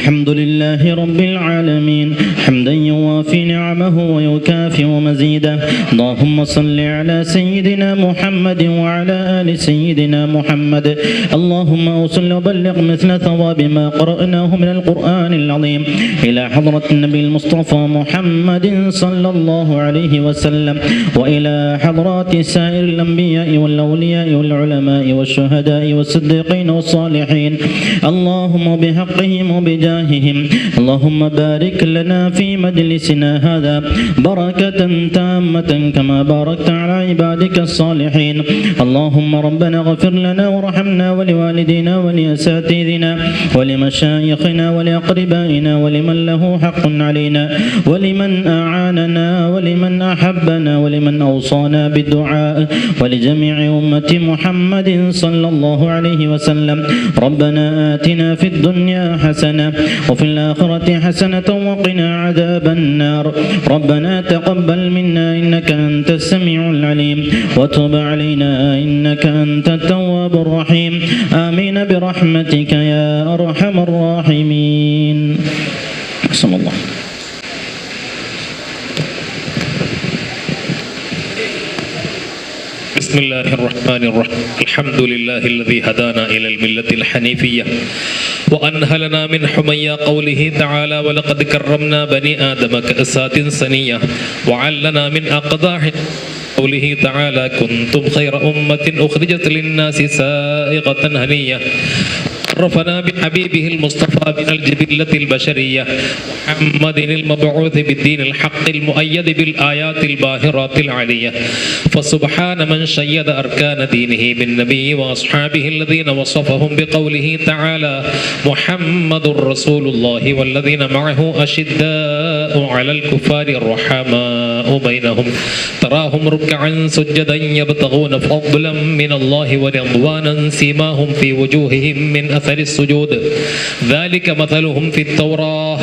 الحمد لله رب العالمين حمدا يوافي نعمه ويكافئ مزيده. اللهم صل على سيدنا محمد وعلى آل سيدنا محمد. اللهم أوصل وبلغ مثل ثواب ما قرأناه من القرآن العظيم إلى حضرة النبي المصطفى محمد صلى الله عليه وسلم، وإلى حضرات سائر الأنبياء والأولياء والعلماء والشهداء والصديقين والصالحين. اللهم بحقهم وبجاههم اللهم بارك لنا في مجلسنا هذا بركة تامة كما باركت على عبادك الصالحين. اللهم ربنا اغفر لنا وارحمنا ولوالدينا ولأساتذتنا ولمشايخنا ولأقربائنا ولمن له حق علينا ولمن أعاننا ولمن أحبنا ولمن أوصانا بالدعاء ولجميع أمة محمد صلى الله عليه وسلم. ربنا آتنا في الدنيا حسنة وفي الآخرة حسنة وقنا عذاب النار. ربنا تقبل منا إنك أنت السميع العليم وتب علينا إنك أنت التواب الرحيم. آمين برحمتك يا أرحم الراحمين. بسم الله. بسم الله الرحمن الرحيم. الحمد لله الذي هدانا إلى الملة الحنيفية وأنهلنا من حمية قوله تعالى ولقد كرمنا بني آدم كأسات سنية وعلنا من أقداح قوله تعالى كنتم خير أمة أخرجت للناس سائغة هنية. عرفنا بحبيبه المصطفى من الجبلة البشرية محمد المبعوث بالدين الحق المؤيد بالآيات الباهرات العلية. فسبحان من شيد أركان دينه بالنبي وأصحابه الذين وصفهم بقوله تعالى محمد رسول الله والذين معه أشداء على الكفار الرحماء بينهم تراهم ركعا سجدا يبتغون فضلا من الله ورضوانا سيماهم في وجوههم من أثر السجود ذلك مثلهم في التوراة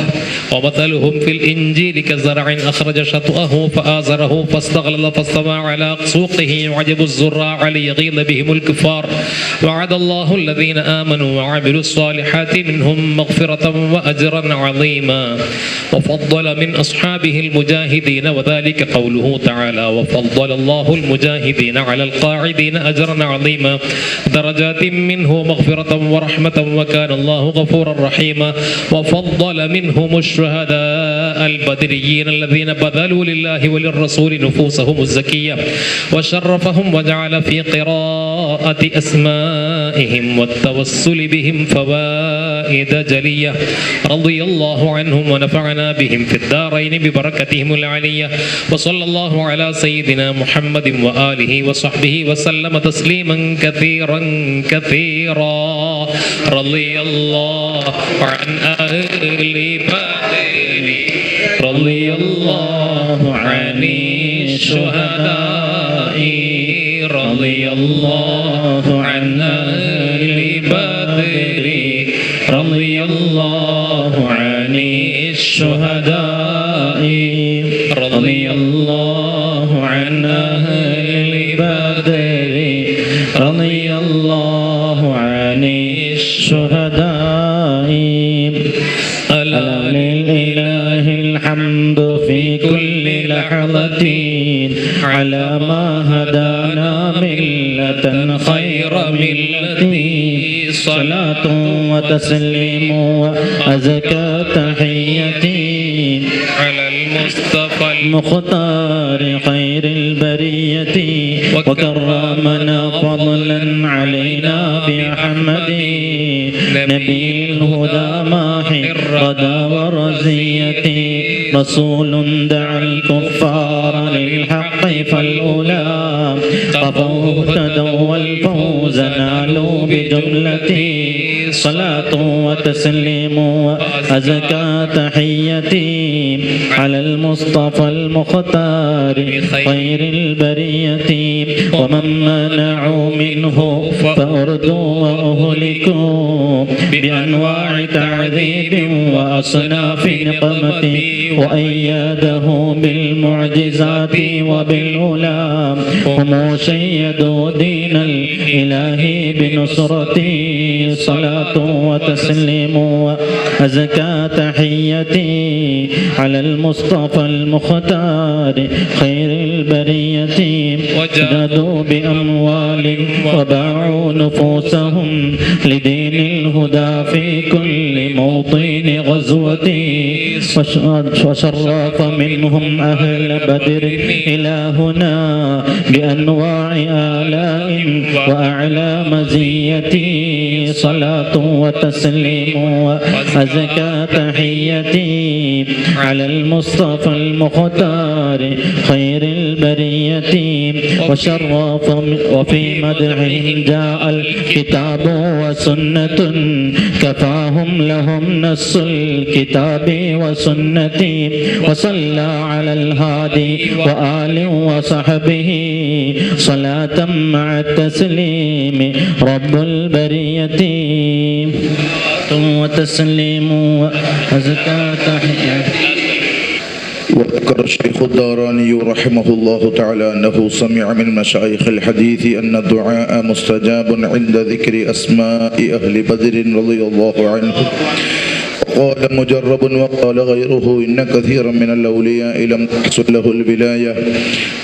ومثلهم في الإنجيل كزرع أخرج شطأه فآزره فاستغلظ فاستوى على سوقه يعجب الزراع ليغيظ بهم الكفار. وعد الله الذين آمنوا وعملوا الصالحات منهم مغفرة وأجرا عظيما. وفضل من أصحابه المجاهدين وذلك قوله تعالى وفضل الله المجاهدين على القاعدين أجرا عظيما درجات منه مغفرة ورحمة وكان الله غفورا رحيما. وفضل منهم الشهداء البدريين الذين بذلوا لله وللرسول نفوسهم الزكية وشرفهم وجعل في قراءة أسمائهم والتوسل بهم فوائد جلية. رضي الله عنهم ونفعنا بهم في الدارين ببركتهم العلية. وصلى الله على سيدنا محمد وآله وصحبه وسلم تسليما كثيرا كثيرا. رضي الله عن أهل بدر رضي الله عن الشهداء رضي الله عن أهل بدر رضي الله عن الشهداء رضي الله عن أهل بدر رضي الله عن الشهداء. ألا لله الحمد في كل لحظة على ما هدانا ملة خير ملتي. صلاة وتسليم وأزكى تحيتي على المصطفى المختار خير البرية وكرمنا فضلا علينا بأحمد نبي الهدى ماحي الردى ورزيتي. رسول دعا الكفار للحق فالأولى قفوا اهتدوا والفوز نالوا بجملتي. صلاة وتسليم وأزكى تحيتي على المصطفى المختار خير البرية. ومن منعوا منه فأردوا وأهلكوا بأنواع تعذيب وأصناف نقمة. وأيده بالمعجزات وبالعلا هم شيدوا دين إلهي بنصرتي صلاة وتسليم وأزكى تحيتي على المصطفى المختار خير البرية وجادوا بأموال وباعوا نفوسهم لدين الهدى في كل موطن غزوتي وشرف منهم أهل بدر إلى هنا بأنواع آلاء وأعلى مزيتي صلاة وتسليم وأزكى تحيتي على المصطفى المختار خير البرية وشرف وفي مدحهم جاء الكتاب وسنة كفاهم لهم نص الكتاب وسنتي وصلى على الهادي وآل وصحبه صلاة مع التسليم رب البرية وتسليم وأزكى تحية. وذكر الشيخ الداراني رحمه الله تعالى أنه سمع من مشايخ الحديث أن الدعاء مستجاب عند ذكر أسماء أهل بدر رضي الله عنهم. قال مجرب وقال غيره إن كثيرا من الأولياء لم تحصل له الولاية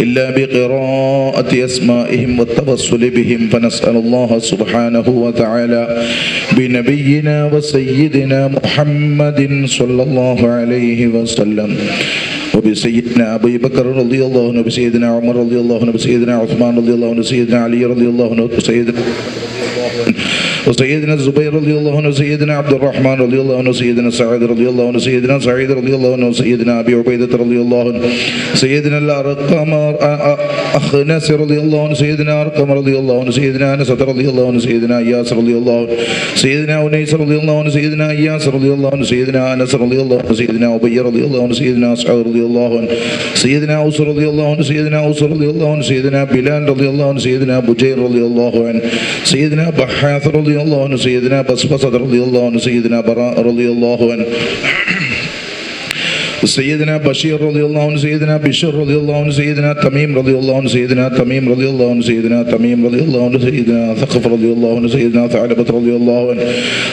إلا بقراءة أسمائهم والتوسل بهم، فنسأل الله سبحانه وتعالى بنبينا وسيدنا محمد صلى الله عليه وسلم وبسيدنا أبي بكر رضي الله عنه وبسيدنا عمر رضي الله عنه وبسيدنا عثمان رضي الله عنه وسيدنا علي رضي الله عنه وسيدنا الزبير رضي الله عنه وسيدنا عبد الرحمن رضي الله عنه وسيدنا سعد رضي الله عنه وسيدنا سعيد رضي الله عنه وسيدنا أبي عبيدة رضي الله عنه سيدنا الأرقم أخنس رضي الله عنه سيدنا أرقم رضي الله عنه سيدنا أنس رضي الله عنه سيدنا إياس رضي الله عنه سيدنا أنيس رضي الله عنه سيدنا إياس رضي الله عنه سيدنا أنس رضي الله عنه سيدنا أبي رضي الله عنه سيدنا أسعد رضي الله عنه سيدنا أوس رضي الله عنه سيدنا أوس رضي الله عنه سيدنا بلال رضي الله عنه سيدنا بجير رضي الله عنه سيدنا بحاث رضي الله عنه سيدنا بسبسة رضي الله عنه سيدنا براء رضي الله عنه سيدنا بشير رضي الله عنه سيدنا بشر رضي الله عنه سيدنا تميم رضي الله عنه سيدنا تميم رضي الله عنه سيدنا تميم رضي الله عنه سيدنا ثقف رضي الله عنه سيدنا ثعلبة رضي الله عنه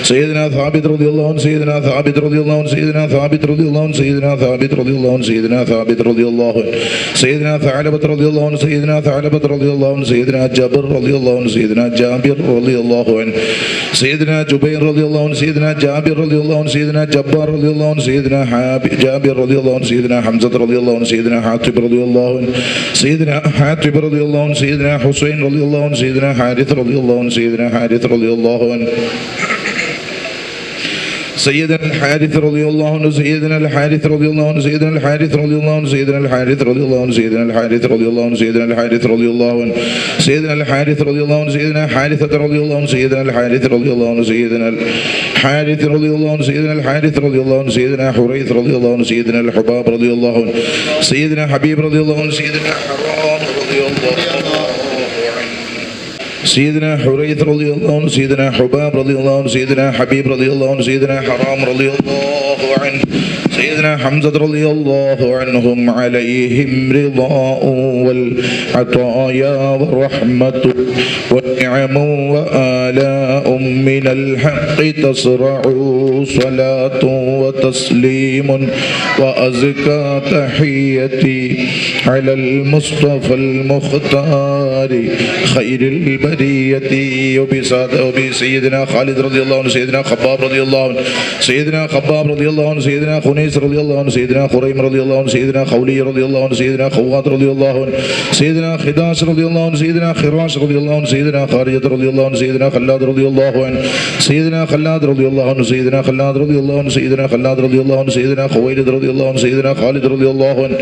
سيدنا ثابت رضي الله عنه سيدنا ثابت رضي الله عنه سيدنا ثابت رضي الله عنه سيدنا ثابت رضي الله عنه سيدنا ثابت رضي الله عنه سيدنا ثعلبة رضي الله عنه سيدنا ثعلبة رضي الله عنه سيدنا جابر رضي الله عنه سيدنا جابر رضي الله عنه سيدنا جبير رضي الله عنه سيدنا جابر رضي الله عنه سيدنا جبار رضي الله عنه سيدنا جابر رضي الله عنه سيدنا حمزة رضي الله عنه سيدنا حاتب رضي الله عنه سيدنا حاتب رضي الله عنه سيدنا حسين رضي الله عنه سيدنا حارث رضي الله عنه سيدنا حارث رضي الله عنه سيدنا الحارث رضي الله عنه سيدنا الحارث رضي الله عنه سيدنا الحارث رضي الله عنه سيدنا الحارث رضي الله عنه سيدنا الحارث رضي الله عنه سيدنا الحارث رضي الله عنه سيدنا الحارث رضي الله عنه سيدنا حارثة رضي الله عنه سيدنا الحارث رضي الله عنه سيدنا الحارث رضي الله عنه سيدنا الحارث رضي الله عنه سيدنا حريث رضي الله عنه سيدنا الحباب رضي الله عنه سيدنا حبيب رضي الله عنه سيدنا حرام رضي الله عنه سيدنا حريث رضي الله عنه سيدنا حباب رضي الله عنه سيدنا حبيب رضي الله عنه سيدنا حرام رضي الله عنه سيدنا حمزة رضي الله عنهم عليهم رضاء والعطايا والرحمة والنعم وآلاء من الحق تصرع صلاة وتسليم وأزكى تحيتي على المصطفى المختار خير البرية وبسيدنا خالد رضي الله عنه سيدنا خباب رضي الله عنه سيدنا خباب رضي الله عنه سيدنا خنيس رضي الله عنه سيدنا خريم رضي الله عنه سيدنا خولي رضي الله عنه سيدنا خوات رضي الله عنه سيدنا خداش رضي الله عنه سيدنا خراش رضي الله عنه سيدنا خارجة رضي الله عنه سيدنا خلاد رضي الله عنه سيدنا خلاد رضي الله عنه سيدنا خلاد رضي الله عنه سيدنا خلاد رضي الله عنه سيدنا خويلد رضي الله عنه سيدنا خالد رضي الله عنه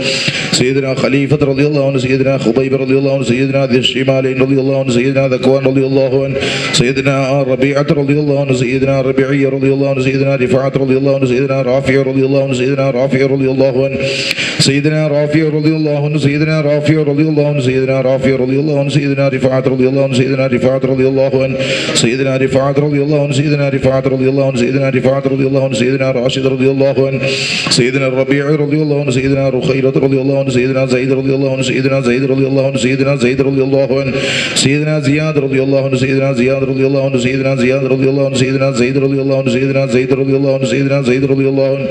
سيدنا خليفة رضي الله عنه سيدنا خبيب رضي الله عنه سيدنا ذي الشمالين رضي الله عنه سيدنا ذكوان رضي الله عنه سيدنا ربيعة رضي الله عنه سيدنا ربيعية رضي الله عنه سيدنا رفاعة رضي الله عنه سيدنا رافع رضي الله عنه سيدنا رافع رضي الله عنه سيدنا رافع رضي الله عنه سيدنا رافع رضي الله عنه سيدنا رافع رضي الله عنه سيدنا رفاعة رضي الله عنه سيدنا رفاعة رضي الله عنه سيدنا رفاعة رفاعة رضي الله عنه سيدنا رفاعة رضي الله عنه سيدنا رفاعة رضي الله عنه سيدنا راشد رضي الله عنه سيدنا الربيع رضي الله عنه سيدنا رخيرة رضي الله عنه سيدنا زيد رضي الله عنه سيدنا زيد رضي الله عنه سيدنا زيد رضي الله عنه سيدنا زياد رضي الله عنه سيدنا زياد رضي الله عنه سيدنا زياد رضي الله عنه سيدنا زيد رضي الله عنه سيدنا زيد رضي الله عنه سيدنا زيد رضي الله عنه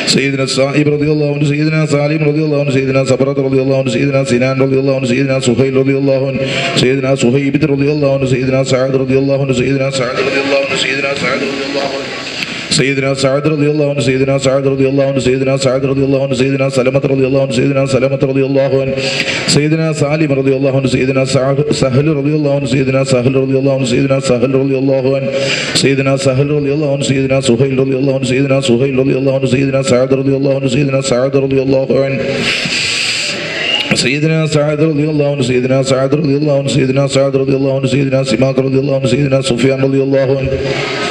سيدنا الصائب رضي الله عنه سيدنا سالم رضي الله عنه سيدنا صبرة رضي الله عنه سيدنا سنان رضي الله عنه سيدنا سهيل رضي الله عنه سيدنا سهيب رضي الله عنه سيدنا سعد رضي الله عنه سيدنا سعد رضي الله عنه سيدنا سعد رضي الله عنه سيدنا سعد رضي الله عنه سيدنا سعد رضي الله عنه سيدنا سعد رضي الله عنه سيدنا سلمة رضي الله عنه سيدنا سلمة رضي الله عنه سيدنا سالم رضي الله عنه سيدنا سهل رضي الله عنه سيدنا سهل رضي الله عنه سيدنا سهل رضي الله عنه سيدنا سهل رضي الله عنه سيدنا سهيل رضي الله عنه سيدنا سهيل رضي الله عنه سيدنا سعد رضي الله عنه سيدنا سعد رضي الله عنه سيدنا سعد رضي الله عنه سيدنا سعد رضي الله عنه سيدنا سعد رضي الله عنه سيدنا سماك رضي الله عنه سيدنا سفيان رضي الله عنه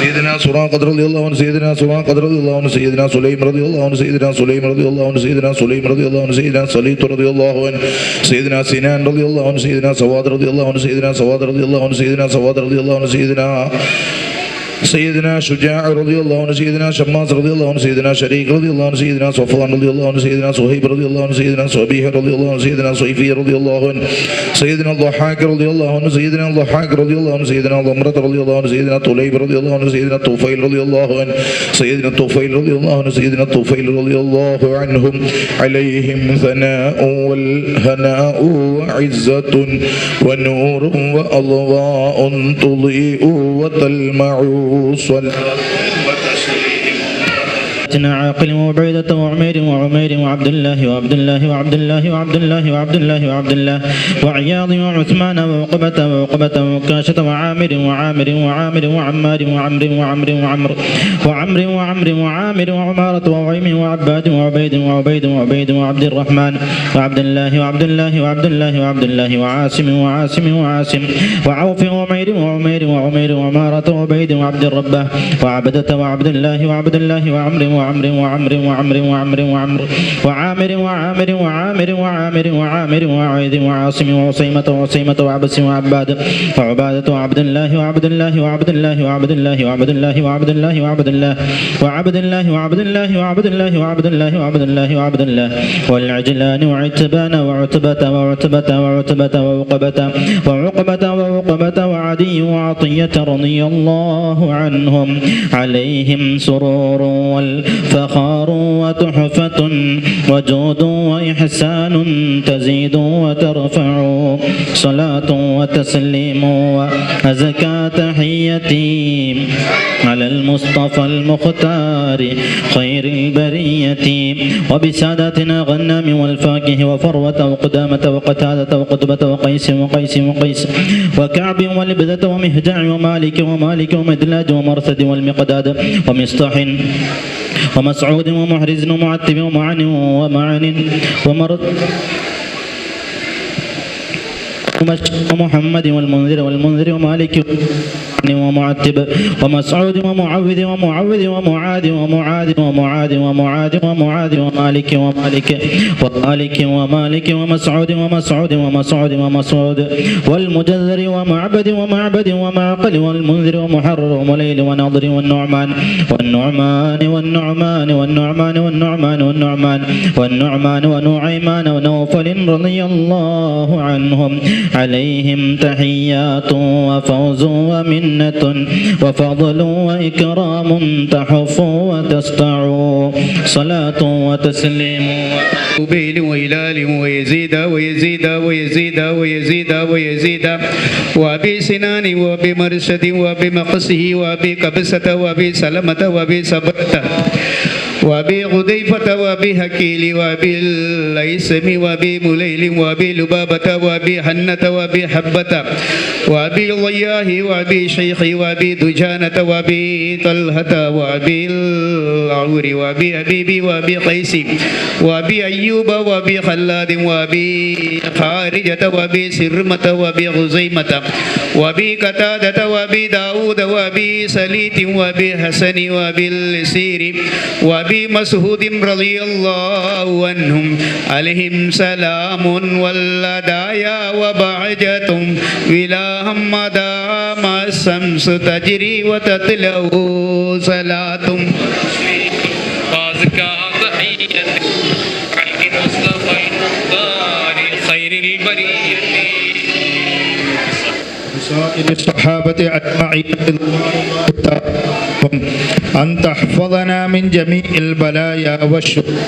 سيدنا سراقة رضي الله عنه سيدنا سراقة رضي الله عنه سيدنا سليم رضي الله عنه سيدنا سليم رضي الله عنه سيدنا سليم رضي الله عنه سيدنا سليط رضي الله عنه سيدنا سنان رضي الله عنه سيدنا سواد رضي الله عنه سيدنا سواد رضي الله عنه سيدنا سواد رضي الله عنه سيدنا شجاع رضي الله عنه سيدنا شماس رضي الله عنه سيدنا شريك رضي الله عنه سيدنا صفوان رضي الله عنه سيدنا صهيب رضي الله عنه سيدنا صبيح رضي الله عنه سيدنا صيفي رضي الله عنه سيدنا الضحاك رضي الله عنه سيدنا الضحاك رضي الله عنه سيدنا ضمرة رضي الله عنه سيدنا طليب رضي الله عنه سيدنا الطفيل رضي الله عنه سيدنا الطفيل رضي الله عنه سيدنا الطفيل رضي الله عنهم عليهم ثناء والهناء وعزة ونور وأضواء تضيء وتلمع صلاة وتسليم عاقل وعبيدة وعمير وعمير وعبد الله وعبد الله وعبد الله وعبد الله وعبد الله وعبد الله وعياض وعثمان وعقبة وعقبة وكاشة وعامر وعامر وعامر وعمار وعمر وعمر وعمر وعمر وعمر وعامر وعمارة وعيم وعباد وعبيد وعبيد وعبيد وعبد الرحمن وعبد الله وعبد الله وعبد الله وعبد الله وعاصم وعاصم وعاصم وعوف وعمير وعمير وعمير وعمارة وعبيد وعبد الربه وعبدة وعبد الله وعبد الله وعمر وعمر وعمر وعمر وعمر وعمر وعامر وعامر وعامر وعامر وعامر وعيد وعاصم وعصيمة وعصيمة وعبس وعباد وعبادة وعبد الله وعبد الله وعبد الله وعبد الله وعبد الله وعبد الله وعبد الله وعبد الله وعبد الله وعبد الله وعبد الله وعبد الله وعبد الله والعجلان وعتبان وعتبة وعتبة وعتبة وعقبة وعقبة وعقبة وعدي وعطية رضي الله عنهم عليهم سرور والفخار وتحفة وجود وإحسان تزيد وترفع صلاة وتسليم وأزكى تحيتي على المصطفى المختار خير البرية وبسادتنا غنام والفاكه وفروة وقدامة وقتادة وقطبة وقيس وقيس وقيس وكعب ولبذة ومهجع ومالك ومالك ومدلاج ومرثد والمقداد ومصطح ومسعود ومحرز ومعتب ومعن ومعن ومحمد والمنذر ومالك ومعتب ومسعود ومعوذ ومعوذ ومعاذ ومعاذ ومعاذ ومعاذ ومعاذ ومالك ومالك ومالك ومسعود ومسعود والمجذر ومعبد ومعقل والمنذر ومحرر ومليل وناظر والنعمان ونعيمان ونوفل رضي الله عنهم عليهم تحيات وفوز ومنة وفضل وإكرام تحف وتسطع صلاة وتسليم وبيل وإلال ويزيد ويزيد ويزيد ويزيد ويزيد وأبي سنان وأبي مرشد وأبي مقصه وأبي كبسة وأبي سلمة وأبي سبرة وأبي غديفة وأبي هكيل وأبي الليثم وأبي مليل وأبي لبابة وأبي حنة وأبي حبة وأبي ضياه وأبي شيخ وأبي دجانة وأبي طلحة وأبي العور وأبي حبيبي وأبي قيس وأبي أيوب وأبي خلاد وأبي خارجة وأبي سرمة وأبي غزيمة وأبي قتادة وأبي داود وأبي سليت وأبي حسن وأبي السير وأبي مسعود رضي الله عنهم عليهم سلام والهدايا وبعجة ولا مدى ما والشمس تجري وتطلع صلاة وأزكى تحية على المصطفى المختار خير البرية وسائر الصحابة أجمعين أن تحفظنا من جميع البلايا والشرور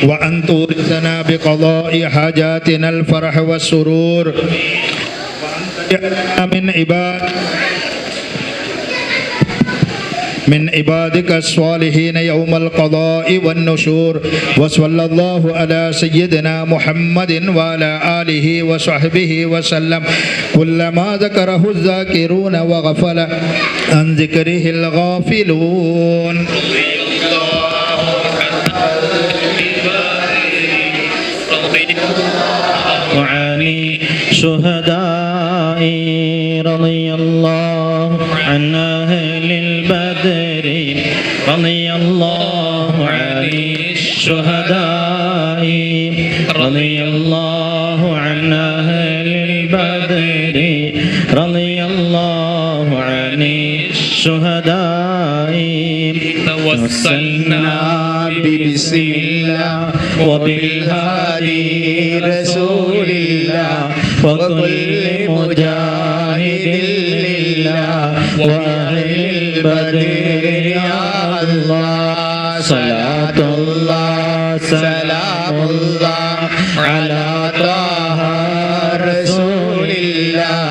وأن تورثنا بقضاء حاجاتنا الفرح والسرور وأن تجعلنا من عبادك الصالحين يوم القضاء والنشور. وصلى الله على سيدنا محمد وعلى آله وصحبه وسلم. كلما ذكره الذاكرون وغفل عن ذكره الغافلون. وعلي شهداء رضي الله عن أهل البدر رضي الله عن الشهداء رضي الله عن أهل البدر رضي الله عن الشهداء. توسلنا ببسم الله وبالهادي رسول الله وكل مجاهد لله وأهل البدر يا الله. صلاة الله سلام الله على طه رسول الله.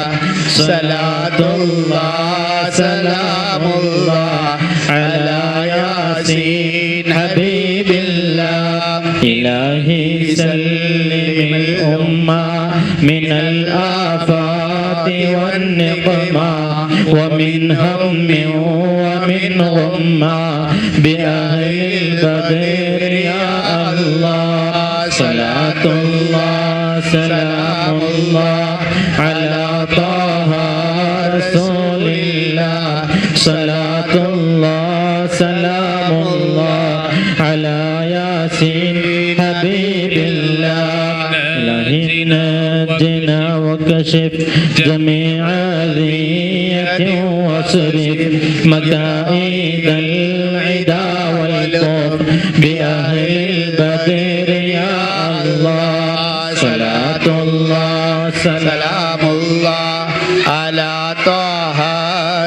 صلاة الله سلام الله على ياسين حبيب الله. إلهي سلم الأمة من الآفات والنقمة ومن هم ومن غمة بأهل البدر يا الله. صلاة الله سلام الله على طه رسول الله. صلاة الله سلام الله على ياسين حبيب الله. إلهي نجنا وكشف جميع ذية واصرف مكائد العدا والكفر بأهل البدر يا الله. صلاة الله سلام الله على طه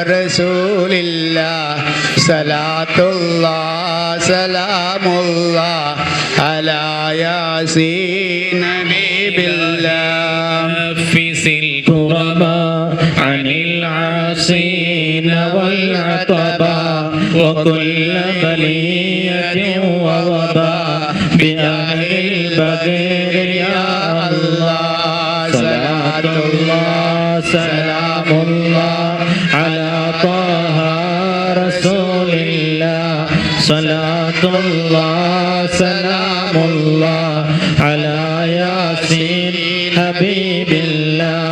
رسول الله. صلاة الله سلام الله على ياسين حبيب الله. نفس الكرباء عن العاصين والعطباء وكل بلية ووباء بأهل البدر يا الله. صلاة الله سلام الله على طه رسول الله. صلاة الله سلام الله على ياسين حبيب الله.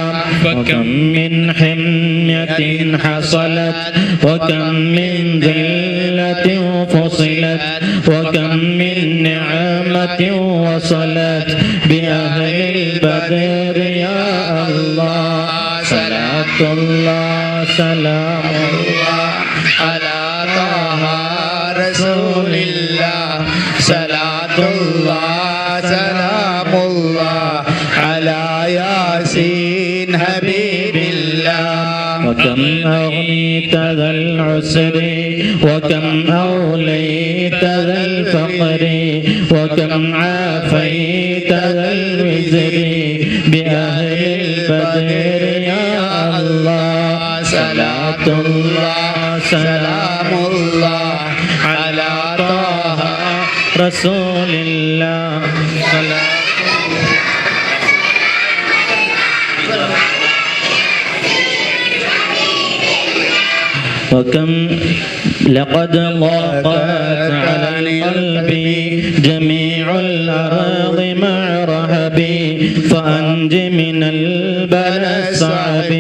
وكم من حمية حصلت وكم من ذلة فصلت وكم من نعمة وصلت بأهل البدر يا الله. صلاة الله سلام الله على طه رسول الله. صلاة الله سلام الله على ياسين حبيب الله. وكم أغنيت ذا العسر وكم أوليت ذا الفقر وكم عافيت ذا الوزر بأهل البدر يا الله. صلاة الله سلام الله على طه رسول الله. وكم لقد ضاقت على القلب جميع الأراض مع رهبي فأنج من البلاء الصعب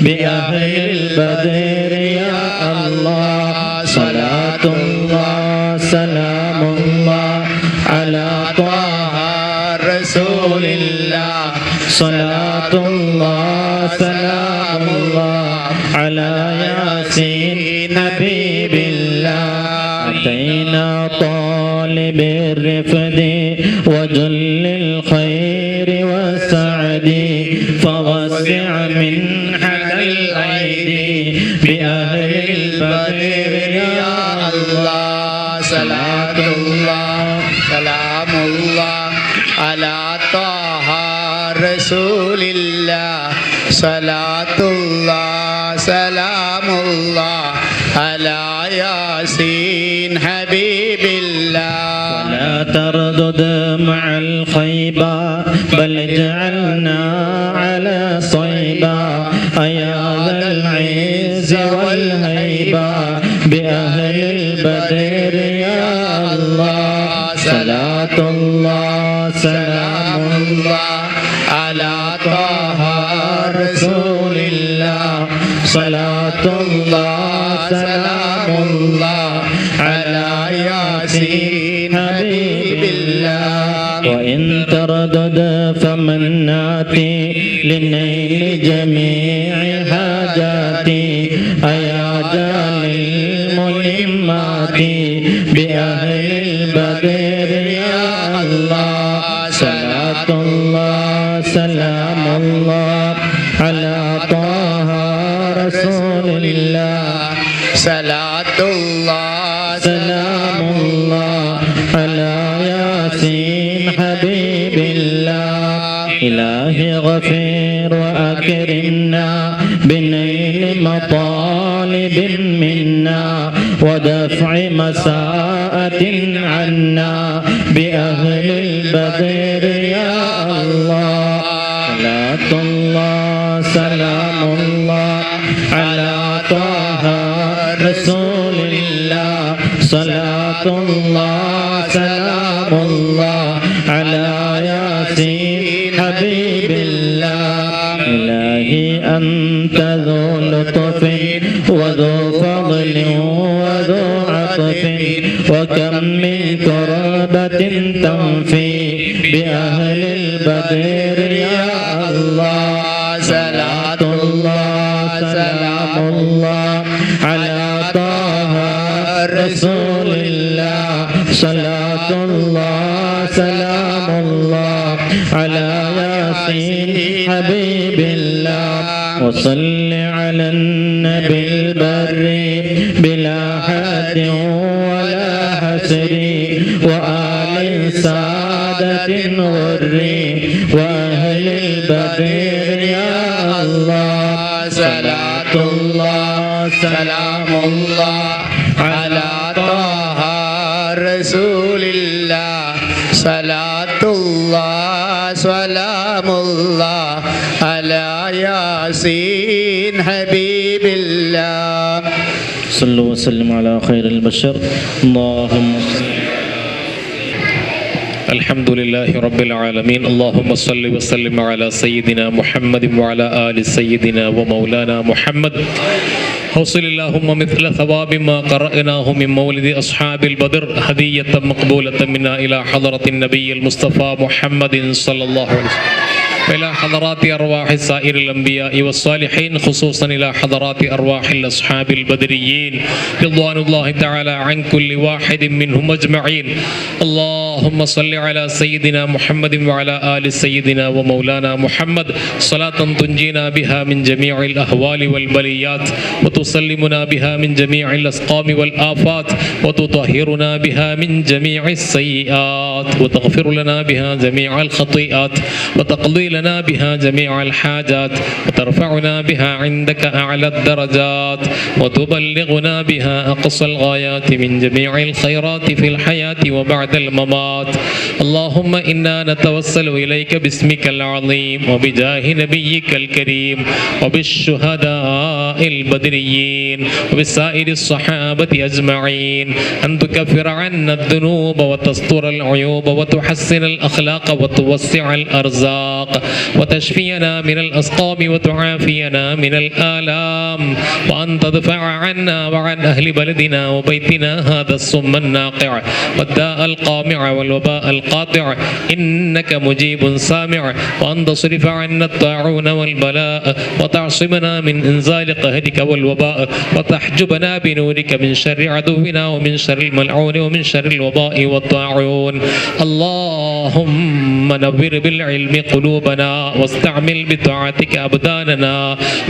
بأهل البدر يا الله. صلاة الله سلام الله على طه رسول الله. صلاة الله سلام الله على على ياسين حبيب الله. أتينا طالب الرفد وجل الخير والسعد فوسع منحك الأيدي بأهل البدر يا الله. صلاة الله سلام الله على طه رسول الله. صلاة الله سلام الله على ياسين حبيب الله. ولا تردد مع الخيبة بل اجعلنا على صيبة أيا ذا العز والهيبة بأهل البدر يا الله. صلاة الله سلام الله على طه رسول الله. صلاة الله سلام الله على ياسين حبيب الله. وإن تردد فمن ناتي لنيل جميع حاجاتي أيا جال الملمات بأهل البدر يا الله. صلاة الله سلام الله على طه رسول الله. صلاة الله سلام الله على ياسين حبيب الله. إلهي غفير وأكرمنا بنيل مطالب منا ودفع مساءة عنا بأهل البدر يا الله. صلاة الله سلام الله على طه رسول الله. صلاة الله سلام الله على ياسين حبيب الله. إلهي أنت ذو لطف وذو فضل وذو عطف وكم من كربة تنفي بأهل البدر يا الله. صلاة الله سلام الله على طه رسول الله. صلاة الله سلام الله على ياسين حبيب الله. وصل على النبي البر بلا حد ولا حسر وآل سادة غر وأهل البدر يا الله. صلاة الله سلام الله على طه رسول الله. صلاة الله سلام الله على ياسين حبيب الله. صلوا وسلموا على خير البشر. اللهم صل الحمد لله رب العالمين. اللهم صل وسلم على سيدنا محمد وعلى آل سيدنا ومولانا محمد. حصل اللهم مثل ثواب ما قرأناه من مولد أصحاب البدر هدية مقبولة منا إلى حضرة النبي المصطفى محمد صلى الله عليه وسلم إلى حضرات أرواح سائر الأنبياء والصالحين خصوصا إلى حضرات أرواح الأصحاب البدريين رضوان الله تعالى عن كل واحد منهم أجمعين. اللهم صل على سيدنا محمد وعلى آل سيدنا ومولانا محمد صلاة تنجينا بها من جميع الأهوال والبليات وتسلمنا بها من جميع الأسقام والآفات وتطهرنا بها من جميع السيئات وتغفر لنا بها جميع الخطيئات وتقضي لنا بها جميع الحاجات وترفعنا بها عندك أعلى الدرجات وتبلغنا بها أقصى الغايات من جميع الخيرات في الحياة وبعد الممات. اللهم إنا نتوسل إليك باسمك العظيم وبجاه نبيك الكريم وبالشهداء البدريين وبسائر الصحابة أجمعين أن تكفر عنا الذنوب وتستر العيوب وتحسن الأخلاق وتوسع الأرزاق وتشفينا من الأسقام وتعافينا من الآلام وأن تدفع عنا وعن أهل بلدنا وبيتنا هذا الصم الناقع والداء القامع والوباء القاطع إنك مجيب سامع وأن تصرف عنا الطاعون والبلاء وتعصمنا من إنزال قهرك والوباء وتحجبنا بنورك من شر عدونا ومن شر الملعون ومن شر الوباء والطاعون. اللهم نور بالعلم قلوبنا واستعمل بطاعتك أبداننا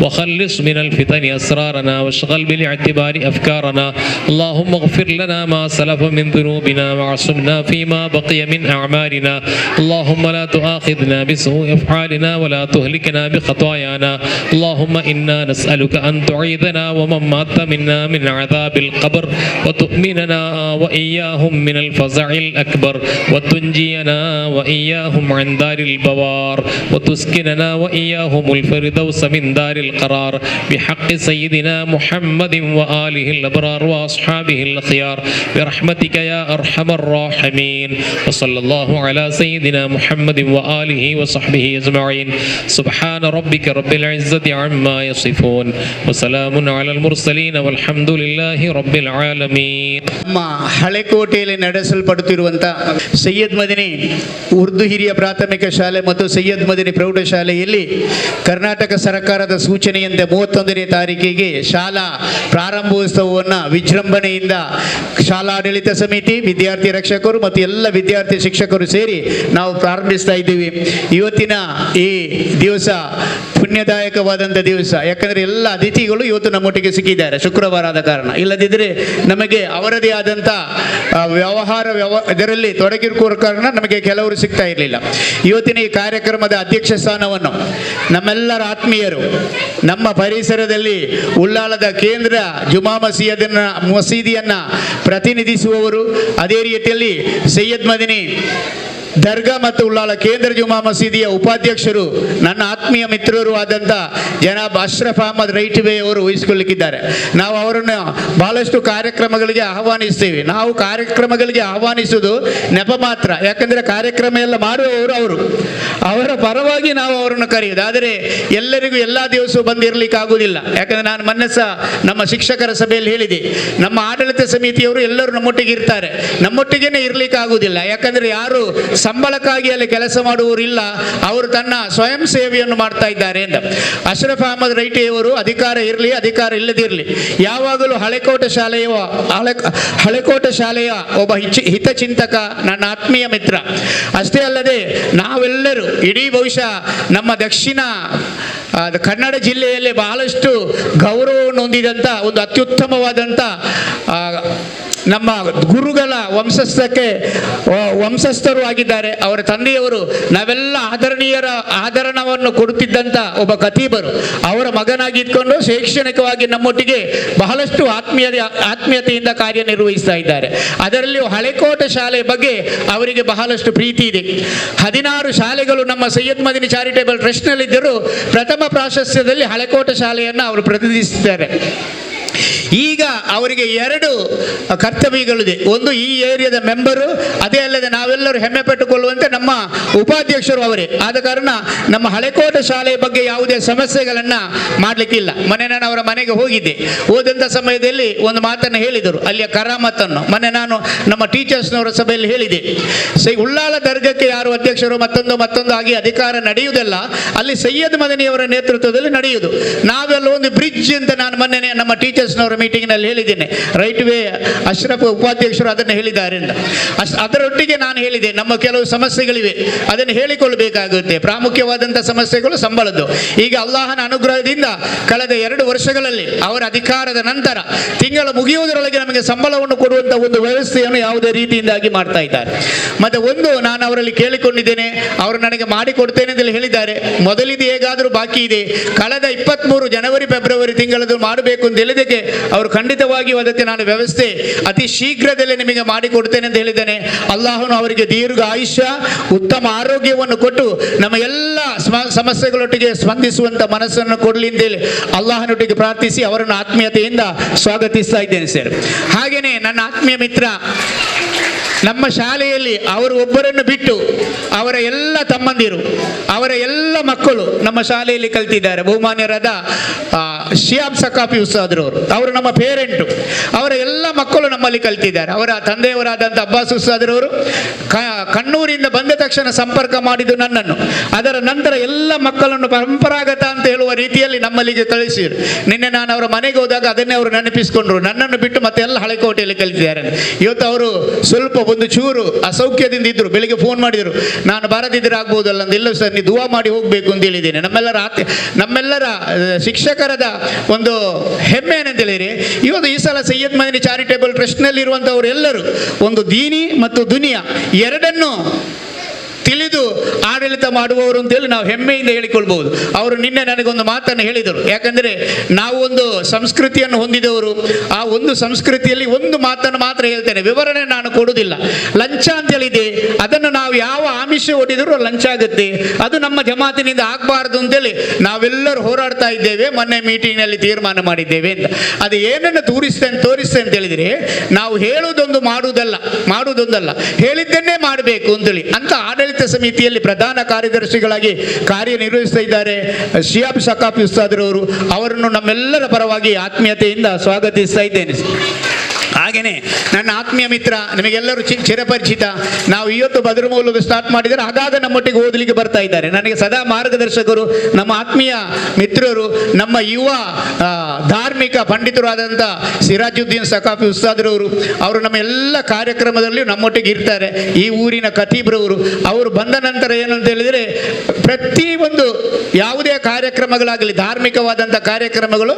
وخلص من الفتن أسرارنا واشغل بالاعتبار أفكارنا. اللهم اغفر لنا ما سلف من ذنوبنا وعصمنا فيما بقي من أعمالنا. اللهم لا تؤاخذنا بسوء أفعالنا ولا تهلكنا بخطايانا. اللهم إنا نسألك أن تعيذنا ومن مات منا من عذاب القبر وتؤمننا وإياهم من الفزع الأكبر وتنجينا وإياهم عن دار البوار وتسكننا وإياهم الفردوس من دار القرار بحق سيدنا محمد وآله الأبرار وأصحابه الخيار برحمتك يا أرحم الراحمين. وصلى الله على سيدنا محمد وآله وصحبه أجمعين. سبحان ربك رب العزة عما يصفون وسلام على المرسلين والحمد لله رب العالمين. ನಮ್ಮ ಹಳೆಕೋಟೆಯಲ್ಲಿ ನಡೆಸಲ್ಪಡುತ್ತಿರುವಂಥ ಸೈಯದ್ ಮದನಿ ಉರ್ದು ಹಿರಿಯ ಪ್ರಾಥಮಿಕ ಶಾಲೆ ಮತ್ತು ಸೈಯದ್ ಮದನಿ ಪ್ರೌಢಶಾಲೆಯಲ್ಲಿ ಕರ್ನಾಟಕ ಸರ್ಕಾರದ ಸೂಚನೆಯಂತೆ 31ನೇ ತಾರೀಕಿಗೆ ಶಾಲಾ ಪ್ರಾರಂಭೋತ್ಸವವನ್ನು ವಿಜೃಂಭಣೆಯಿಂದ ಶಾಲಾಡಳಿತ ಸಮಿತಿ, ವಿದ್ಯಾರ್ಥಿ ರಕ್ಷಕರು ಮತ್ತು ಎಲ್ಲ ವಿದ್ಯಾರ್ಥಿ ಶಿಕ್ಷಕರು ಸೇರಿ ನಾವು ಪ್ರಾರಂಭಿಸ್ತಾ ಇದ್ದೀವಿ. ಇವತ್ತಿನ ಈ ದಿವಸ ಪುಣ್ಯದಾಯಕವಾದಂಥ ದಿವಸ. ಯಾಕಂದರೆ ಎಲ್ಲ ಅತಿಥಿಗಳು ಇವತ್ತು ನಮ್ಮೊಟ್ಟಿಗೆ ಸಿಕ್ಕಿದ್ದಾರೆ, ಶುಕ್ರವಾರ ಆದ ಕಾರಣ. ಇಲ್ಲದಿದ್ದರೆ ನಮಗೆ ಅವರದೇ ಆದಂಥ ಇದರಲ್ಲಿ ತೊಡಗಿರುವ ಕಾರಣ ನಮಗೆ ಕೆಲವರು ಸಿಗ್ತಾ ಇರಲಿಲ್ಲ. ಇವತ್ತಿನ ಈ ಕಾರ್ಯಕ್ರಮದ ಅಧ್ಯಕ್ಷ ಸ್ಥಾನವನ್ನು ನಮ್ಮೆಲ್ಲರ ಆತ್ಮೀಯರು, ನಮ್ಮ ಪರಿಸರದಲ್ಲಿ ಉಳ್ಳಾಲದ ಕೇಂದ್ರ ಜುಮಾ ಮಸೀದಿಯನ್ನು ಪ್ರತಿನಿಧಿಸುವವರು, ಅದೇ ರೀತಿಯಲ್ಲಿ ಸೈಯದ್ ಮದನಿ ದರ್ಗಾ ಮತ್ತು ಉಳ್ಳಾಲ ಕೇಂದ್ರ ಜುಮಾ ಮಸೀದಿಯ ಉಪಾಧ್ಯಕ್ಷರು, ನನ್ನ ಆತ್ಮೀಯ ಮಿತ್ರರು ಆದಂಥ ಜನಾಬ್ ಅಶ್ರಫ್ ಅಹಮದ್ ರೈಟ್ವೇ ಅವರು ವಹಿಸಿಕೊಳ್ಳಿಕ್ಕಿದ್ದಾರೆ. ನಾವು ಅವರನ್ನು ಬಹಳಷ್ಟು ಕಾರ್ಯಕ್ರಮಗಳಿಗೆ ಆಹ್ವಾನಿಸ್ತೀವಿ. ನಾವು ಕಾರ್ಯಕ್ರಮಗಳಿಗೆ ಆಹ್ವಾನಿಸುವುದು ನೆಪ ಮಾತ್ರ. ಯಾಕಂದರೆ ಕಾರ್ಯಕ್ರಮ ಎಲ್ಲ ಮಾಡುವವರು ಅವರು, ಅವರ ಪರವಾಗಿ ನಾವು ಅವರನ್ನು ಕರೆಯುವುದು. ಆದರೆ ಎಲ್ಲರಿಗೂ ಎಲ್ಲ ದಿವಸವೂ ಬಂದಿರಲಿಕ್ಕಾಗುವುದಿಲ್ಲ. ಯಾಕಂದರೆ ನಾನು ಮೊನ್ನೆ ಸಹ ನಮ್ಮ ಶಿಕ್ಷಕರ ಸಭೆಯಲ್ಲಿ ಹೇಳಿದೆ, ನಮ್ಮ ಆಡಳಿತ ಸಮಿತಿಯವರು ಎಲ್ಲರೂ ನಮ್ಮೊಟ್ಟಿಗೆ ಇರ್ತಾರೆ, ನಮ್ಮೊಟ್ಟಿಗೇನೆ ಇರಲಿಕ್ಕಾಗುವುದಿಲ್ಲ. ಯಾಕಂದರೆ ಯಾರು ಸಂಬಳಕ್ಕಾಗಿ ಅಲ್ಲಿ ಕೆಲಸ ಮಾಡುವವರಿಲ್ಲ, ಅವರು ತನ್ನ ಸ್ವಯಂ ಸೇವೆಯನ್ನು ಮಾಡ್ತಾ ಇದ್ದಾರೆ ಅಂತ. ಅಶ್ರಫ್ ಅಹಮದ್ ರೈಟಿಯವರು ಅಧಿಕಾರ ಇರಲಿ ಅಧಿಕಾರ ಇಲ್ಲದಿರಲಿ, ಯಾವಾಗಲೂ ಹಳೆಕೋಟೆ ಶಾಲೆಯ ಒಬ್ಬ ಹಿತಚಿಂತಕ, ನನ್ನ ಆತ್ಮೀಯ ಮಿತ್ರ. ಅಷ್ಟೇ ಅಲ್ಲದೆ ನಾವೆಲ್ಲರೂ ಇಡೀ ಬಹುಶಃ ನಮ್ಮ ದಕ್ಷಿಣ ಕನ್ನಡ ಜಿಲ್ಲೆಯಲ್ಲಿ ಬಹಳಷ್ಟು ಗೌರವವನ್ನು ಹೊಂದಿದಂಥ ಒಂದು ಅತ್ಯುತ್ತಮವಾದಂಥ ನಮ್ಮ ಗುರುಗಳ ವಂಶಸ್ಥರು ಆಗಿದ್ದಾರೆ. ಅವರ ತಂದೆಯವರು ನಾವೆಲ್ಲ ಆದರಣವನ್ನು ಕೊಡುತ್ತಿದ್ದಂಥ ಒಬ್ಬ ಖತೀಬರು. ಅವರ ಮಗನಾಗಿ ಇದ್ಕೊಂಡು ಶೈಕ್ಷಣಿಕವಾಗಿ ನಮ್ಮೊಟ್ಟಿಗೆ ಬಹಳಷ್ಟು ಆತ್ಮೀಯತೆಯಿಂದ ಕಾರ್ಯನಿರ್ವಹಿಸ್ತಾ ಇದ್ದಾರೆ. ಅದರಲ್ಲಿಯೂ ಹಳೆಕೋಟೆ ಶಾಲೆ ಬಗ್ಗೆ ಅವರಿಗೆ ಬಹಳಷ್ಟು ಪ್ರೀತಿ ಇದೆ. 16 ಶಾಲೆಗಳು ನಮ್ಮ ಸೈಯದ್ ಮದನಿ ಚಾರಿಟೇಬಲ್ ಟ್ರಸ್ಟ್ನಲ್ಲಿದ್ದರೂ ಪ್ರಥಮ ಪ್ರಾಶಸ್ತ್ಯದಲ್ಲಿ ಹಳೆಕೋಟೆ ಶಾಲೆಯನ್ನು ಅವರು ಪ್ರತಿನಿಧಿಸಿದ್ದಾರೆ. ಈಗ ಅವರಿಗೆ 2 ಕರ್ತವ್ಯಗಳಿದೆ. ಒಂದು ಈ ಏರಿಯಾದ ಮೆಂಬರು, ಅದೇ ಅಲ್ಲದೆ ನಾವೆಲ್ಲರೂ ಹೆಮ್ಮೆ ಪಟ್ಟುಕೊಳ್ಳುವಂತೆ ನಮ್ಮ ಉಪಾಧ್ಯಕ್ಷರು ಅವರೇ. ಆದ ಕಾರಣ ನಮ್ಮ ಹಳೆಕೋಟೆ ಶಾಲೆಯ ಬಗ್ಗೆ ಯಾವುದೇ ಸಮಸ್ಯೆಗಳನ್ನು ಮಾಡಲಿಕ್ಕಿಲ್ಲ. ಮೊನ್ನೆ ನಾನು ಅವರ ಮನೆಗೆ ಹೋಗಿದ್ದೆ. ಹೋದಂಥ ಸಮಯದಲ್ಲಿ ಒಂದು ಮಾತನ್ನು ಹೇಳಿದರು, ಅಲ್ಲಿಯ ಕರಾಮತ್ತನ್ನು. ಮೊನ್ನೆ ನಾನು ನಮ್ಮ ಟೀಚರ್ಸ್ನವರ ಸಭೆಯಲ್ಲಿ ಹೇಳಿದೆ, ಉಳ್ಳಾಲ ದರ್ಗಕ್ಕೆ ಯಾರು ಅಧ್ಯಕ್ಷರು ಮತ್ತೊಂದು ಆಗಿ ಅಧಿಕಾರ ನಡೆಯುವುದಲ್ಲ, ಅಲ್ಲಿ ಸೈಯದ್ ಮದನಿಯವರ ನೇತೃತ್ವದಲ್ಲಿ ನಡೆಯುವುದು. ನಾವೆಲ್ಲ ಒಂದು ಬ್ರಿಡ್ಜ್ ಅಂತ ನಾನು ಮೊನ್ನೆ ನಮ್ಮ ಟೀಚರ್ಸ್ನವರ ಮೀಟಿಂಗ್ನಲ್ಲಿ ಹೇಳಿದ್ದೇನೆ. ರೈಟ್ ವೇ ಅಶ್ರಫ್ ಉಪಾಧ್ಯಕ್ಷರು ಅದನ್ನು ಹೇಳಿದ್ದಾರೆ ಅಂತ. ಅದರೊಟ್ಟಿಗೆ ನಾನು ಹೇಳಿದೆ, ನಮ್ಮ ಕೆಲವು ಸಮಸ್ಯೆಗಳಿವೆ, ಅದನ್ನು ಹೇಳಿಕೊಳ್ಳಬೇಕಾಗುತ್ತೆ. ಪ್ರಾಮುಖ್ಯವಾದಂಥ ಸಮಸ್ಯೆಗಳು ಸಂಬಳದ್ದು. ಈಗ ಅಲ್ಲಾಹನ ಅನುಗ್ರಹದಿಂದ ಕಳೆದ 2 ವರ್ಷಗಳಲ್ಲಿ ಅವರ ಅಧಿಕಾರದ ನಂತರ ತಿಂಗಳು ಮುಗಿಯುವುದರೊಳಗೆ ನಮಗೆ ಸಂಬಳವನ್ನು ಕೊಡುವಂಥ ಒಂದು ವ್ಯವಸ್ಥೆಯನ್ನು ಯಾವುದೇ ರೀತಿಯಿಂದಾಗಿ ಮಾಡ್ತಾ ಇದ್ದಾರೆ. ಮತ್ತೆ ನಾನು ಅವರಲ್ಲಿ ಕೇಳಿಕೊಂಡಿದ್ದೇನೆ, ಅವರು ನನಗೆ ಮಾಡಿಕೊಡ್ತೇನೆ ಅಂತ ಹೇಳಿದ್ದಾರೆ. ಮೊದಲಿದ್ದು ಹೇಗಾದರೂ ಬಾಕಿ ಇದೆ, ಕಳೆದ 23 ಜನವರಿ ಫೆಬ್ರವರಿ ತಿಂಗಳದ್ದು ಮಾಡಬೇಕು ಅಂತ ಹೇಳಿದಕ್ಕೆ ಅವರು ಖಂಡಿತವಾಗಿಯೂ ಅದಕ್ಕೆ ನಾನು ವ್ಯವಸ್ಥೆ ಅತಿ ಶೀಘ್ರದಲ್ಲೇ ನಿಮಗೆ ಮಾಡಿಕೊಡ್ತೇನೆ ಅಂತ ಹೇಳಿದ್ದೇನೆ. ಅಲ್ಲಾಹನು ಅವರಿಗೆ ದೀರ್ಘ ಆಯುಷ್ಯ, ಉತ್ತಮ ಆರೋಗ್ಯವನ್ನು ಕೊಟ್ಟು ನಮ್ಮ ಎಲ್ಲ ಸಮಸ್ಯೆಗಳೊಟ್ಟಿಗೆ ಸ್ಪಂದಿಸುವಂಥ ಮನಸ್ಸನ್ನು ಕೊಡಲಿ ಅಂತೇಳಿ ಅಲ್ಲಾಹನೊಟ್ಟಿಗೆ ಪ್ರಾರ್ಥಿಸಿ ಅವರನ್ನು ಆತ್ಮೀಯತೆಯಿಂದ ಸ್ವಾಗತಿಸ್ತಾ ಇದ್ದೇನೆ ಸರ್. ಹಾಗೆಯೇ ನನ್ನ ಆತ್ಮೀಯ ಮಿತ್ರ ನಮ್ಮ ಶಾಲೆಯಲ್ಲಿ ಅವರು ಒಬ್ಬರನ್ನು ಬಿಟ್ಟು ಅವರ ಎಲ್ಲ ತಮ್ಮಂದಿರು, ಅವರ ಎಲ್ಲ ಮಕ್ಕಳು ನಮ್ಮ ಶಾಲೆಯಲ್ಲಿ ಕಲ್ತಿದ್ದಾರೆ. ಬಹುಮಾನ್ಯರಾದ ಶಿಯಾಬ್ ಸಕಾಫಿ ಉಸ್ತಾದ್ರವರು, ಅವರು ನಮ್ಮ ಪೇರೆಂಟು. ಅವರ ಎಲ್ಲ ಮಕ್ಕಳು ನಮ್ಮಲ್ಲಿ ಕಲ್ತಿದ್ದಾರೆ. ಅವರ ತಂದೆಯವರಾದಂಥ ಅಬ್ಬಾಸ್ ಉಸ್ತಾದ್ರವರು ಕಣ್ಣೂರಿಂದ ಬಂದ ತಕ್ಷಣ ಸಂಪರ್ಕ ಮಾಡಿದ್ದು ನನ್ನನ್ನು. ಅದರ ನಂತರ ಎಲ್ಲ ಮಕ್ಕಳನ್ನು ಪರಂಪರಾಗತ ಅಂತ ಹೇಳುವ ರೀತಿಯಲ್ಲಿ ನಮ್ಮಲ್ಲಿಗೆ ಕಳಿಸಿದರು. ನಿನ್ನೆ ನಾನು ಅವರ ಮನೆಗೆ ಹೋದಾಗ ಅದನ್ನೇ ಅವರು ನೆನಪಿಸಿಕೊಂಡ್ರು. ನನ್ನನ್ನು ಬಿಟ್ಟು ಮತ್ತೆ ಎಲ್ಲ ಹಳೆಕೋಟೆಯಲ್ಲಿ ಕಲಿತಿದ್ದಾರೆ. ಇವತ್ತು ಅವರು ಸ್ವಲ್ಪ ಒಂದು ಚೂರು ಅಸೌಖ್ಯದಿಂದ ಇದ್ದರು. ಬೆಳಿಗ್ಗೆ ಫೋನ್ ಮಾಡಿದರು, ನಾನು ಬರದಿದ್ದರೆ ಆಗ್ಬೋದಲ್ಲ ಅಂತ. ಇಲ್ಲ ಸರ್, ನೀವು ದುವಾ ಮಾಡಿ ಹೋಗಬೇಕು ಅಂತ ಹೇಳಿದ್ದೇನೆ. ನಮ್ಮೆಲ್ಲರ ಶಿಕ್ಷಕರದ ಒಂದು ಹೆಮ್ಮೆ ಏನಂತ ಹೇಳಿರಿ, ಇವತ್ತು ಈ ಸಲ ಸೈಯದ್ ಮದನಿ ಚಾರಿಟೇಬಲ್ ಟ್ರಸ್ಟ್ನಲ್ಲಿ ಇರುವಂಥವರು ಎಲ್ಲರೂ ಒಂದು ದೀನಿ ಮತ್ತು ದುನಿಯಾ ಎರಡನ್ನೂ ತಿಳಿದು ಆಡಳಿತ ಮಾಡುವವರು ಅಂತೇಳಿ ನಾವು ಹೆಮ್ಮೆಯಿಂದ ಹೇಳಿಕೊಳ್ಬಹುದು. ಅವರು ನಿನ್ನೆ ನನಗೊಂದು ಮಾತನ್ನು ಹೇಳಿದರು. ಯಾಕಂದರೆ ನಾವು ಒಂದು ಸಂಸ್ಕೃತಿಯನ್ನು ಹೊಂದಿದವರು. ಆ ಒಂದು ಸಂಸ್ಕೃತಿಯಲ್ಲಿ ಒಂದು ಮಾತನ್ನು ಮಾತ್ರ ಹೇಳ್ತೇನೆ, ವಿವರಣೆ ನಾನು ಕೊಡುವುದಿಲ್ಲ. ಲಂಚ ಅಂತೇಳಿದೆ, ಅದನ್ನು ನಾವು ಯಾವ ಆಮಿಷ ಹೊಡಿದರೂ ಲಂಚ ಆಗುತ್ತೆ. ಅದು ನಮ್ಮ ಜಮಾತಿನಿಂದ ಆಗಬಾರ್ದು ಅಂತೇಳಿ ನಾವೆಲ್ಲರೂ ಹೋರಾಡ್ತಾ ಇದ್ದೇವೆ. ಮೊನ್ನೆ ಮೀಟಿಂಗ್ನಲ್ಲಿ ತೀರ್ಮಾನ ಮಾಡಿದ್ದೇವೆ ಅಂತ. ಅದು ಏನನ್ನು ತೋರಿಸ್ತೇ ಅಂತ ಹೇಳಿದರೆ, ನಾವು ಹೇಳುವುದೊಂದು ಮಾಡುವುದೊಂದಲ್ಲ, ಹೇಳಿದ್ದನ್ನೇ ಮಾಡಬೇಕು ಅಂತೇಳಿ ಅಂತ ಆಡಳಿತ ಸಮಿತಿಯಲ್ಲಿ ಪ್ರಧಾನ ಕಾರ್ಯದರ್ಶಿಗಳಾಗಿ ಕಾರ್ಯನಿರ್ವಹಿಸ್ತಾ ಇದ್ದಾರೆ ಶಿಯಾಬ್ ಸಕಾಫಿ ಉಸ್ತಾದ್ರವರು. ಅವರನ್ನು ನಮ್ಮೆಲ್ಲರ ಪರವಾಗಿ ಆತ್ಮೀಯತೆಯಿಂದ ಸ್ವಾಗತಿಸ್ತಾ ಇದ್ದೇನೆ. ಹಾಗೆಯೇ ನನ್ನ ಆತ್ಮೀಯ ಮಿತ್ರ, ನಿಮಗೆಲ್ಲರೂ ಚಿರಪರಿಚಿತ, ನಾವು ಇವತ್ತು ಬದರ್ ಮೌಲೂದ್ ಸ್ಟಾರ್ಟ್ ಮಾಡಿದರೆ ಆಗಾಗ ನಮ್ಮೊಟ್ಟಿಗೆ ಓದಲಿಕ್ಕೆ ಬರ್ತಾ ಇದ್ದಾರೆ. ನನಗೆ ಸದಾ ಮಾರ್ಗದರ್ಶಕರು, ನಮ್ಮ ಆತ್ಮೀಯ ಮಿತ್ರರು, ನಮ್ಮ ಯುವ ಧಾರ್ಮಿಕ ಪಂಡಿತರಾದಂಥ ಸಿರಾಜುದ್ದೀನ್ ಸಕಾಫಿ ಉಸ್ತಾದ್ರವರು. ಅವರು ನಮ್ಮ ಎಲ್ಲ ಕಾರ್ಯಕ್ರಮದಲ್ಲಿಯೂ ನಮ್ಮೊಟ್ಟಿಗೆ ಇರ್ತಾರೆ. ಈ ಊರಿನ ಖತೀಬ್ರವರು. ಅವರು ಬಂದ ನಂತರ ಏನಂತ ಹೇಳಿದರೆ, ಪ್ರತಿಯೊಂದು ಯಾವುದೇ ಕಾರ್ಯಕ್ರಮಗಳಾಗಲಿ, ಧಾರ್ಮಿಕವಾದಂಥ ಕಾರ್ಯಕ್ರಮಗಳು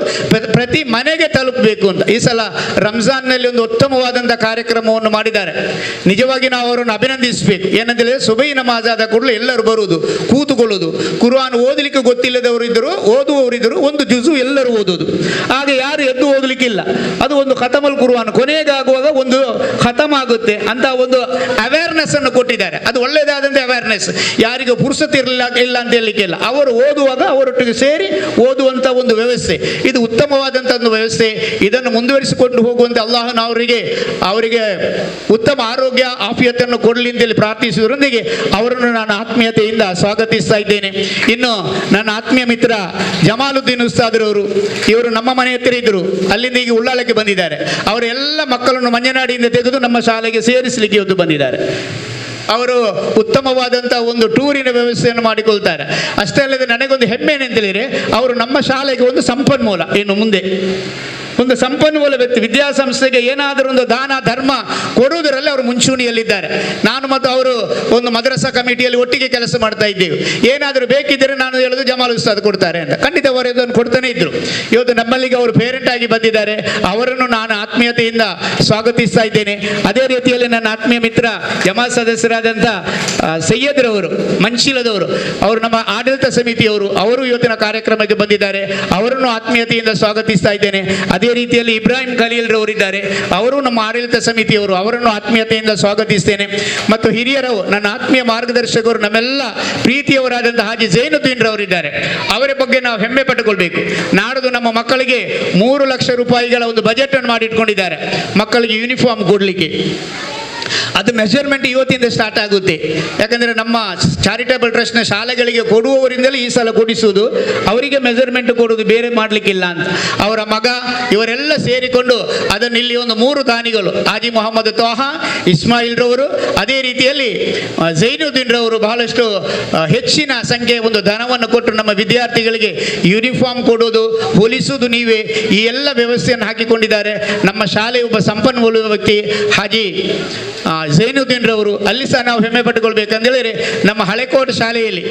ಪ್ರತಿ ಮನೆಗೆ ತಲುಪಬೇಕು ಅಂತ ಈ ಸಲ ರಂಜಾನ್ನಲ್ಲಿ ಒಂದು ಉತ್ತಮವಾದಂಥ ಕಾರ್ಯಕ್ರಮವನ್ನು ಮಾಡಿದ್ದಾರೆ. ನಿಜವಾಗಿ ನಾವು ಅವರನ್ನು ಅಭಿನಂದಿಸಬೇಕು. ಏನಂತ ಹೇಳಿದ್ರೆ, ಸುಬೈ ನಮಾಜ್ ಆದ ಕೂಡಲೇ ಎಲ್ಲರೂ ಬರುವುದು, ಕೂತುಕೊಳ್ಳುವುದು. ಕುರ್ಆನ್ ಓದಲಿಕ್ಕೆ ಗೊತ್ತಿಲ್ಲದವರು ಇದ್ದರು, ಓದುವವರಿದ್ದರು, ಒಂದು ಜುಜು ಎಲ್ಲರೂ ಓದೋದು. ಹಾಗೆ ಯಾರು ಎದ್ದು ಓದಲಿಕ್ಕಿಲ್ಲ. ಅದು ಒಂದು ಖತಮಲ್ ಕುರ್ಆನ್ ಕೊನೆಗಾಗುವಾಗ ಒಂದು ಖತಮ್ ಆಗುತ್ತೆ ಅಂತ ಒಂದು ಅವೇರ್ನೆಸ್ ಅನ್ನು ಕೊಟ್ಟಿದ್ದಾರೆ. ಅದು ಒಳ್ಳೆಯದಾದಂಥ ಅವೇರ್ನೆಸ್. ಯಾರಿಗೂ ಪುರ್ಸತ್ ಇಲ್ಲ ಅಂತ ಹೇಳಲಿಕ್ಕಿಲ್ಲ. ಅವರು ಓದುವಾಗ ಅವರೊಟ್ಟಿಗೆ ಸೇರಿ ಓದುವಂಥ ಒಂದು ವ್ಯವಸ್ಥೆ, ಇದು ಉತ್ತಮವಾದಂಥ ಒಂದು ವ್ಯವಸ್ಥೆ. ಇದನ್ನು ಮುಂದುವರಿಸಿಕೊಂಡು ಹೋಗುವಂತೆ ಅಲ್ಲಾಹನ ಅವರಿಗೆ ಉತ್ತಮ ಆರೋಗ್ಯ ಆಫಿಯತನ್ನು ಕೊಡಲಿ ಅಂತೇಳಿ ಪ್ರಾರ್ಥಿಸುವುದರೊಂದಿಗೆ ಅವರನ್ನು ನಾನು ಆತ್ಮೀಯತೆಯಿಂದ ಸ್ವಾಗತಿಸ್ತಾ ಇದ್ದೇನೆ. ಇನ್ನು ನನ್ನ ಆತ್ಮೀಯ ಮಿತ್ರ ಜಮಾಲುದ್ದೀನ್ ಉಸ್ತಾದ್ರವರು, ಇವರು ನಮ್ಮ ಮನೆ ಹತ್ತಿರ ಇದ್ದರು, ಅಲ್ಲಿಂದ ಈಗ ಉಳ್ಳಾಳಕ್ಕೆ ಬಂದಿದ್ದಾರೆ. ಅವರ ಎಲ್ಲ ಮಕ್ಕಳನ್ನು ಮಂಜನಾಡಿಯಿಂದ ತೆಗೆದು ನಮ್ಮ ಶಾಲೆಗೆ ಸೇರಿಸಲಿಕ್ಕೆ ಇವತ್ತು ಬಂದಿದ್ದಾರೆ. ಅವರು ಉತ್ತಮವಾದಂಥ ಒಂದು ಟೂರಿನ ವ್ಯವಸ್ಥೆಯನ್ನು ಮಾಡಿಕೊಳ್ತಾರೆ. ಅಷ್ಟೇ ಅಲ್ಲದೆ ನನಗೊಂದು ಹೆಮ್ಮೆ ಏನಂತೇಳಿದರೆ, ಅವರು ನಮ್ಮ ಶಾಲೆಗೆ ಒಂದು ಸಂಪನ್ಮೂಲ, ಇನ್ನು ಮುಂದೆ ಒಂದು ಸಂಪನ್ಮೂಲ ವ್ಯಕ್ತಿ. ವಿದ್ಯಾಸಂಸ್ಥೆಗೆ ಏನಾದರೂ ಒಂದು ದಾನ ಧರ್ಮ ಕೊಡುವುದರಲ್ಲಿ ಅವರು ಮುಂಚೂಣಿಯಲ್ಲಿದ್ದಾರೆ. ನಾನು ಮತ್ತು ಅವರು ಒಂದು ಮದ್ರಸಾ ಕಮಿಟಿಯಲ್ಲಿ ಒಟ್ಟಿಗೆ ಕೆಲಸ ಮಾಡ್ತಾ ಇದ್ದೇವೆ. ಏನಾದರೂ ಬೇಕಿದ್ದರೆ ನಾನು ಹೇಳೋದು ಜಮಾಲ್ ಉಸ್ತಾದ್ ಕೊಡ್ತಾರೆ ಅಂತ. ಖಂಡಿತ ಅವರು ಇದನ್ನು ಕೊಡ್ತಾನೆ ಇದ್ರು. ಇವತ್ತು ನಮ್ಮಲ್ಲಿಗೆ ಅವರು ಪೇರೆಂಟ್ ಆಗಿ ಬಂದಿದ್ದಾರೆ. ಅವರನ್ನು ನಾನು ಆತ್ಮೀಯತೆಯಿಂದ ಸ್ವಾಗತಿಸ್ತಾ ಇದ್ದೇನೆ. ಅದೇ ರೀತಿಯಲ್ಲಿ ನನ್ನ ಆತ್ಮೀಯ ಮಿತ್ರ ಜಮಾತ್ ಸದಸ್ಯರಾದಂಥ ಸೈಯದ್ರವರು, ಮಂಚಿಲದವರು, ಅವರು ನಮ್ಮ ಆಡಳಿತ ಸಮಿತಿಯವರು, ಅವರು ಇವತ್ತಿನ ಕಾರ್ಯಕ್ರಮಕ್ಕೆ ಬಂದಿದ್ದಾರೆ. ಅವರನ್ನು ಆತ್ಮೀಯತೆಯಿಂದ ಸ್ವಾಗತಿಸ್ತಾ ಇದ್ದೇನೆ. ಅದೇ ರೀತಿಯಲ್ಲಿ ಇಬ್ರಾಹಿಂ ಖಲೀಲ್ ರವರಿದ್ದಾರೆ, ಅವರು ನಮ್ಮ ಆಡಳಿತ ಸಮಿತಿಯವರು, ಅವರನ್ನು ಆತ್ಮೀಯತೆಯಿಂದ ಸ್ವಾಗತಿಸ್ತೇನೆ. ಮತ್ತು ಹಿರಿಯರು, ನನ್ನ ಆತ್ಮೀಯ ಮಾರ್ಗದರ್ಶಕರು, ನಮ್ಮೆಲ್ಲ ಪ್ರೀತಿಯವರಾದಂಥ ಹಾಜಿ ಜೈನುದ್ದೀನ್ ರವರಿದ್ದಾರೆ. ಅವರ ಬಗ್ಗೆ ನಾವು ಹೆಮ್ಮೆ ಪಟ್ಟುಕೊಳ್ಬೇಕು. ನಾಡದು ನಮ್ಮ ಮಕ್ಕಳಿಗೆ 3 ಲಕ್ಷ ರೂಪಾಯಿಗಳ ಒಂದು ಬಜೆಟ್ ಅನ್ನು ಮಾಡಿಟ್ಕೊಂಡಿದ್ದಾರೆ ಮಕ್ಕಳಿಗೆ ಯೂನಿಫಾರ್ಮ್ ಕೊಡಲಿಕ್ಕೆ. ಅದು ಮೆಜರ್ಮೆಂಟ್ ಇವತ್ತಿಂದ ಸ್ಟಾರ್ಟ್ ಆಗುತ್ತೆ. ಯಾಕಂದರೆ ನಮ್ಮ ಚಾರಿಟೇಬಲ್ ಟ್ರಸ್ಟ್ನ ಶಾಲೆಗಳಿಗೆ ಕೊಡುವವರಿಂದಲೇ ಈ ಸಲ ಕೊಡಿಸುವುದು, ಅವರಿಗೆ ಮೆಜರ್ಮೆಂಟ್ ಕೊಡುವುದು, ಬೇರೆ ಮಾಡಲಿಕ್ಕಿಲ್ಲ ಅಂತ. ಅವರ ಮಗ ಇವರೆಲ್ಲ ಸೇರಿಕೊಂಡು ಅದನ್ನು ಇಲ್ಲಿ ಒಂದು 3 ದಾನಿಗಳು, ಹಾಜಿ ಮೊಹಮ್ಮದ್ ತೋಹಾ, ಇಸ್ಮಾಯಿಲ್ ರವರು, ಅದೇ ರೀತಿಯಲ್ಲಿ ಜೈನುದ್ದೀನ್ ರವರು ಬಹಳಷ್ಟು ಹೆಚ್ಚಿನ ಸಂಖ್ಯೆಯ ಒಂದು ಧನವನ್ನು ಕೊಟ್ಟು ನಮ್ಮ ವಿದ್ಯಾರ್ಥಿಗಳಿಗೆ ಯೂನಿಫಾರ್ಮ್ ಕೊಡುವುದು, ಹೊಲಿಸುವುದು ನೀವೇ, ಈ ಎಲ್ಲ ವ್ಯವಸ್ಥೆಯನ್ನು ಹಾಕಿಕೊಂಡಿದ್ದಾರೆ. ನಮ್ಮ ಶಾಲೆಯ ಒಬ್ಬ ಸಂಪನ್ಮೂಲ ವ್ಯಕ್ತಿ ಹಾಜಿ ಜೈನುದ್ದೀನ್ ರವರು. ಅಲ್ಲಿ ಸಹ ನಾವು ಹೆಮ್ಮೆ ಪಟ್ಟುಕೊಳ್ಬೇಕಂತೇಳಿದರೆ, ನಮ್ಮ ಹಳೆಕೋಟೆ ಶಾಲೆಯಲ್ಲಿ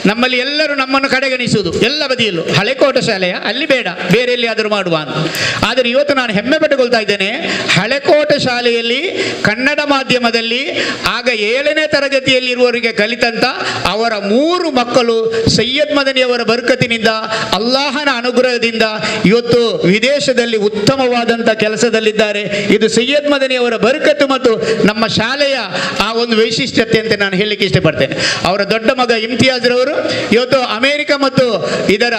ನಮ್ಮಲ್ಲಿ ಎಲ್ಲರೂ ನಮ್ಮನ್ನು ಕಡೆಗಣಿಸುವುದು, ಎಲ್ಲ ಬದಿಯಲ್ಲೂ ಹಳೆಕೋಟೆ ಶಾಲೆಯ ಅಲ್ಲಿ ಬೇಡ, ಬೇರೆ ಎಲ್ಲಿಯಾದರೂ ಮಾಡುವ ಅಂತ. ಆದರೆ ಇವತ್ತು ನಾನು ಹೆಮ್ಮೆ ಪಟ್ಟುಕೊಳ್ತಾ ಇದ್ದೇನೆ, ಹಳೆಕೋಟೆ ಶಾಲೆಯಲ್ಲಿ ಕನ್ನಡ ಮಾಧ್ಯಮದಲ್ಲಿ ಆಗ 7ನೇ ತರಗತಿಯಲ್ಲಿರುವವರಿಗೆ ಕಲಿತಂತ ಅವರ 3 ಮಕ್ಕಳು ಸೈಯದ್ ಮದನಿಯವರ ಬರ್ಕತಿನಿಂದ, ಅಲ್ಲಾಹನ ಅನುಗ್ರಹದಿಂದ ಇವತ್ತು ವಿದೇಶದಲ್ಲಿ ಉತ್ತಮವಾದಂಥ ಕೆಲಸದಲ್ಲಿದ್ದಾರೆ. ಇದು ಸೈಯದ್ ಮದನಿಯವರ ಬರ್ಕತ್ತು ಮತ್ತು ನಮ್ಮ ಶಾಲೆಯ ಆ ಒಂದು ವೈಶಿಷ್ಟ್ಯತೆ ಅಂತ ನಾನು ಹೇಳಲಿಕ್ಕೆ ಇಷ್ಟಪಡ್ತೇನೆ. ಅವರ ದೊಡ್ಡ ಮಗ ಇಮ್ತಿಯಾಜ್ರವರು ಇವತ್ತು ಅಮೆರಿಕ ಮತ್ತು ಇದರ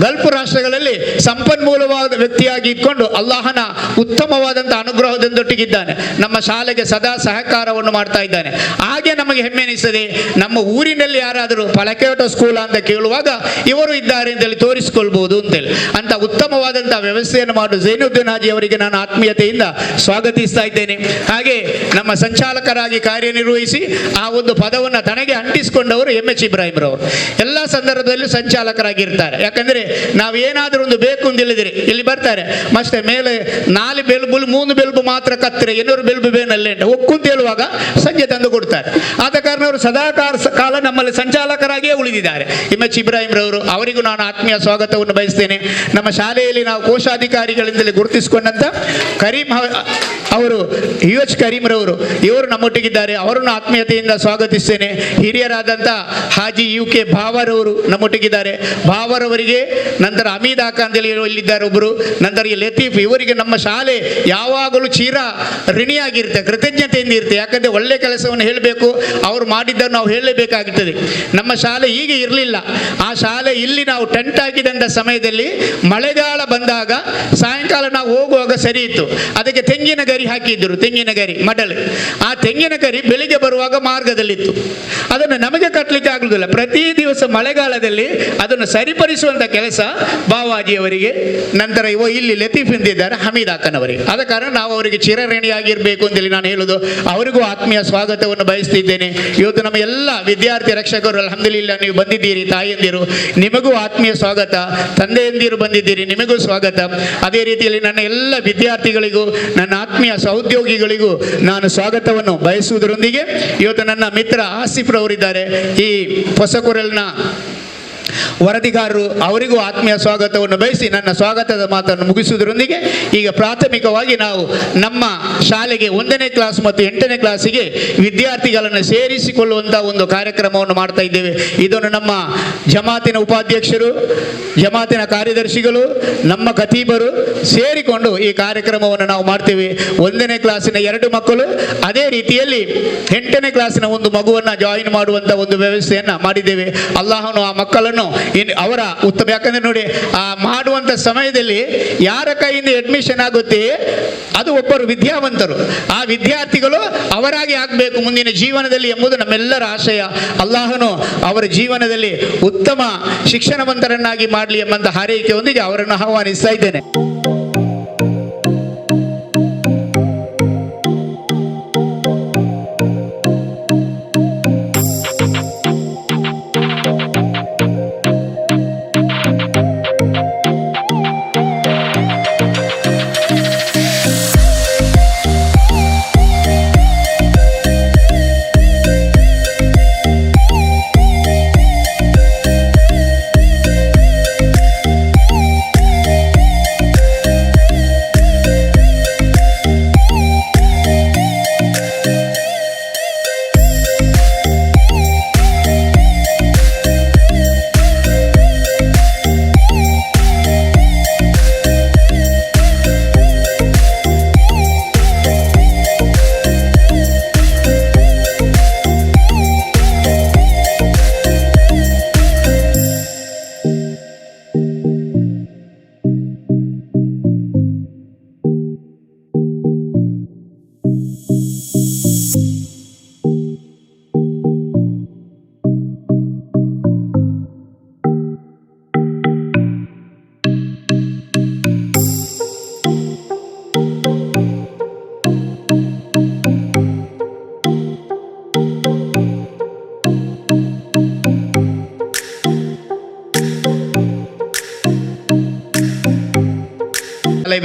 ಗಲ್ಫ್ ರಾಷ್ಟ್ರಗಳಲ್ಲಿ ಸಂಪನ್ಮೂಲವಾದ ವ್ಯಕ್ತಿಯಾಗಿ ಇಟ್ಕೊಂಡು ಅಲ್ಲಾಹನ ಉತ್ತಮವಾದಂಥ ಅನುಗ್ರಹದೊಂದಿಗಿದ್ದಾನೆ. ನಮ್ಮ ಶಾಲೆಗೆ ಸದಾ ಸಹಕಾರವನ್ನು ಮಾಡ್ತಾ ಇದ್ದಾನೆ. ಹಾಗೆ ನಮಗೆ ಹೆಮ್ಮೆ ಅನಿಸ್ತದೆ, ನಮ್ಮ ಊರಿನಲ್ಲಿ ಯಾರಾದರೂ ಫಲಕೇಟ ಸ್ಕೂಲ್ ಅಂತ ಕೇಳುವಾಗ ಇವರು ಇದ್ದಾರೆ ಅಂತೇಳಿ ತೋರಿಸಿಕೊಳ್ಬಹುದು ಅಂತೇಳಿ ಅಂತ ಉತ್ತಮವಾದಂಥ ವ್ಯವಸ್ಥೆಯನ್ನು ಮಾಡಿ ಝೈನುದ್ದೀನ್ ಹಾಜಿ ಅವರಿಗೆ ನಾನು ಆತ್ಮೀಯತೆಯಿಂದ ಸ್ವಾಗತಿಸ್ತಾ ಇದ್ದೇನೆ. ಹಾಗೆ ನಮ್ಮ ಸಂಚಾಲಕರಾಗಿ ಕಾರ್ಯನಿರ್ವಹಿಸಿ ಆ ಒಂದು ಪದವನ್ನು ತನಗೆ ಅಂಟಿಸಿಕೊಂಡವರು MH ಇಬ್ರಾಹಿಂ ರವರು ಎಲ್ಲ ಸಂದರ್ಭದಲ್ಲೂ ಸಂಚಾಲಕರಾಗಿರ್ತಾರೆ. ಯಾಕಂದರೆ ನಾವೇನಾದರೂ ಒಂದು ಬೇಕು ಅಂತ ಹೇಳಿದರೆ ಇಲ್ಲಿ ಬರ್ತಾರೆ, ಮತ್ತೆ ಮೇಲೆ 4 ಬೆಲ್ಬು 3 ಬೆಲ್ಬು ಮಾತ್ರ ಕತ್ತರೆ 200 ಬೆಲ್ಬು ಬೇನಲ್ಲೇ ಒಕ್ಕು ಅಂತ ಹೇಳುವಾಗ ಸಂಜೆ ತಂದು ಕೊಡ್ತಾರೆ. ಆದ ಕಾರಣ ಅವರು ಸದಾ ಕಾಲ ನಮ್ಮಲ್ಲಿ ಸಂಚಾಲಕರಾಗಿಯೇ ಉಳಿದಿದ್ದಾರೆ MH ಇಬ್ರಾಹಿಂ ರವರು. ಅವರಿಗೂ ನಾನು ಆತ್ಮೀಯ ಸ್ವಾಗತವನ್ನು ಬಯಸ್ತೇನೆ. ನಮ್ಮ ಶಾಲೆಯಲ್ಲಿ ನಾವು ಕೋಶಾಧಿಕಾರಿಗಳಿಂದಲೇ ಗುರುತಿಸಿಕೊಂಡಂಥ ಕರೀಂ ಅವರು UH ಕರೀಂ ರವರು ಇವರು ನಮ್ಮೊಟ್ಟಿಗಿದ್ದಾರೆ. ಅವರನ್ನು ಆತ್ಮೀಯತೆಯಿಂದ ಸ್ವಾಗತಿಸ್ತೇನೆ. ಹಿರಿಯರಾದಂಥ ಹಾಜಿ UK ಭಾವರವರು ನಮ್ಮೊಟ್ಟಿಗಿದ್ದಾರೆ. ಭಾವರವರಿಗೆ ನಂತರ ಅಮೀದ್ ಆಕ ಅಂತೇಳಿ ಇಲ್ಲಿದ್ದಾರೆ ಒಬ್ಬರು, ನಂತರ ಲತೀಫ್, ಇವರಿಗೆ ನಮ್ಮ ಶಾಲೆ ಯಾವಾಗಲೂ ಚಿರ ಋಣಿಯಾಗಿರುತ್ತೆ, ಕೃತಜ್ಞತೆಯಿಂದ ಇರುತ್ತೆ. ಯಾಕಂದರೆ ಒಳ್ಳೆ ಕೆಲಸವನ್ನು ಹೇಳಬೇಕು, ಅವರು ಮಾಡಿದ್ದನ್ನು ನಾವು ಹೇಳಲೇಬೇಕಾಗುತ್ತದೆ. ನಮ್ಮ ಶಾಲೆ ಈಗ ಇರಲಿಲ್ಲ. ಆ ಶಾಲೆ ಇಲ್ಲಿ ನಾವು ಟೆಂಟ್ ಹಾಕಿದಂಥ ಸಮಯದಲ್ಲಿ ಮಳೆಗಾಲ ಬಂದಾಗ ಸಾಯಂಕಾಲ ನಾವು ಹೋಗುವಾಗ ಸರಿ ಇತ್ತು, ಅದಕ್ಕೆ ತೆಂಗಿನ ಗರಿ ಹಾಕಿದ್ದರು, ತೆಂಗಿನ ಗರಿ ಮಡಲು. ಆ ತೆಂಗಿನ ಗರಿ ಬೆಳಿಗ್ಗೆ ಬರುವಾಗ ಮಾರ್ಗದಲ್ಲಿತ್ತು, ಅದನ್ನು ನಮಗೆ ಕಟ್ಟಲಿಕ್ಕೆ ಆಗುವುದಿಲ್ಲ. ಪ್ರತಿ ದಿವಸ ಮಳೆಗಾಲದಲ್ಲಿ ಅದನ್ನು ಸರಿಪಡಿಸುವಂಥ ಕೆಲಸ ಬಾವಾಜಿಯವರಿಗೆ, ನಂತರ ಇಲ್ಲಿ ಲತೀಫ್ ಎಂದಿದ್ದಾರೆ ಹಮೀದ್ ಅಕ್ಕನವರಿಗೆ. ಆದ ಕಾರಣ ನಾವು ಅವರಿಗೆ ಚಿರಋಣಿಯಾಗಿರಬೇಕು ಅಂತೇಳಿ ನಾನು ಹೇಳೋದು. ಅವರಿಗೂ ಆತ್ಮೀಯ ಸ್ವಾಗತವನ್ನು ಬಯಸ್ತಿದ್ದೇನೆ. ಇವತ್ತು ನಮ್ಮ ಎಲ್ಲ ವಿದ್ಯಾರ್ಥಿ ರಕ್ಷಕರು ಅಲ್ಹಮ್ದುಲಿಲ್ಲಾ ನೀವು ಬಂದಿದ್ದೀರಿ, ತಾಯಿಯಂದಿರು ನಿಮಗೂ ಆತ್ಮೀಯ ಸ್ವಾಗತ, ತಂದೆಯಂದಿರು ಬಂದಿದ್ದೀರಿ ನಿಮಗೂ ಸ್ವಾಗತ. ಅದೇ ರೀತಿಯಲ್ಲಿ ನನ್ನ ಎಲ್ಲ ವಿದ್ಯಾರ್ಥಿಗಳಿಗೂ ನನ್ನ ಆತ್ಮೀಯ ಸಹೋದ್ಯೋಗಿಗಳಿಗೂ ನಾನು ಸ್ವಾಗತವನ್ನು ಬಯಸುವುದರೊಂದಿಗೆ ಇವತ್ತು ನನ್ನ ಮಿತ್ರ ಆಸಿಫ್ ರವರಿದ್ದಾರೆ, ಈ ಹೊಸಕೊರಲ್ನ ವರದಿಗಾರರು, ಅವರಿಗೂ ಆತ್ಮೀಯ ಸ್ವಾಗತವನ್ನು ಬಯಸಿ ನನ್ನ ಸ್ವಾಗತದ ಮಾತನ್ನು ಮುಗಿಸುವುದರೊಂದಿಗೆ ಈಗ ಪ್ರಾಥಮಿಕವಾಗಿ ನಾವು ನಮ್ಮ ಶಾಲೆಗೆ 1ನೇ ಕ್ಲಾಸ್ ಮತ್ತು 8ನೇ ಕ್ಲಾಸಿಗೆ ವಿದ್ಯಾರ್ಥಿಗಳನ್ನು ಸೇರಿಸಿಕೊಳ್ಳುವಂಥ ಒಂದು ಕಾರ್ಯಕ್ರಮವನ್ನು ಮಾಡ್ತಾ ಇದ್ದೇವೆ. ಇದನ್ನು ನಮ್ಮ ಜಮಾತಿನ ಉಪಾಧ್ಯಕ್ಷರು, ಜಮಾತಿನ ಕಾರ್ಯದರ್ಶಿಗಳು, ನಮ್ಮ ಖತೀಬರು ಸೇರಿಕೊಂಡು ಈ ಕಾರ್ಯಕ್ರಮವನ್ನು ನಾವು ಮಾಡ್ತೇವೆ. 1ನೇ ಕ್ಲಾಸಿನ 2 ಮಕ್ಕಳು, ಅದೇ ರೀತಿಯಲ್ಲಿ 8ನೇ ಕ್ಲಾಸಿನ ಒಂದು ಮಗುವನ್ನು ಜಾಯಿನ್ ಮಾಡುವಂಥ ಒಂದು ವ್ಯವಸ್ಥೆಯನ್ನು ಮಾಡಿದ್ದೇವೆ. ಅಲ್ಲಾಹನು ಆ ಮಕ್ಕಳನ್ನು ಅವರ ಉತ್ತಮ, ಯಾಕಂದ್ರೆ ನೋಡಿ ಆ ಮಾಡುವಂಥ ಸಮಯದಲ್ಲಿ ಯಾರ ಕೈಯಿಂದ ಅಡ್ಮಿಷನ್ ಆಗುತ್ತೆ ಅದು ಒಬ್ಬರು ವಿದ್ಯಾವಂತರು, ಆ ವಿದ್ಯಾರ್ಥಿಗಳು ಅವರಾಗಿ ಆಗಬೇಕು ಮುಂದಿನ ಜೀವನದಲ್ಲಿ ಎಂಬುದು ನಮ್ಮೆಲ್ಲರ ಆಶಯ. ಅಲ್ಲಾಹನು ಅವರ ಜೀವನದಲ್ಲಿ ಉತ್ತಮ ಶಿಕ್ಷಣವಂತರನ್ನಾಗಿ ಮಾಡಲಿ ಎಂಬಂತ ಹಾರೈಕೆಯೊಂದಿಗೆ ಅವರನ್ನು ಆಹ್ವಾನಿಸ್ತಾ ಇದ್ದೇನೆ.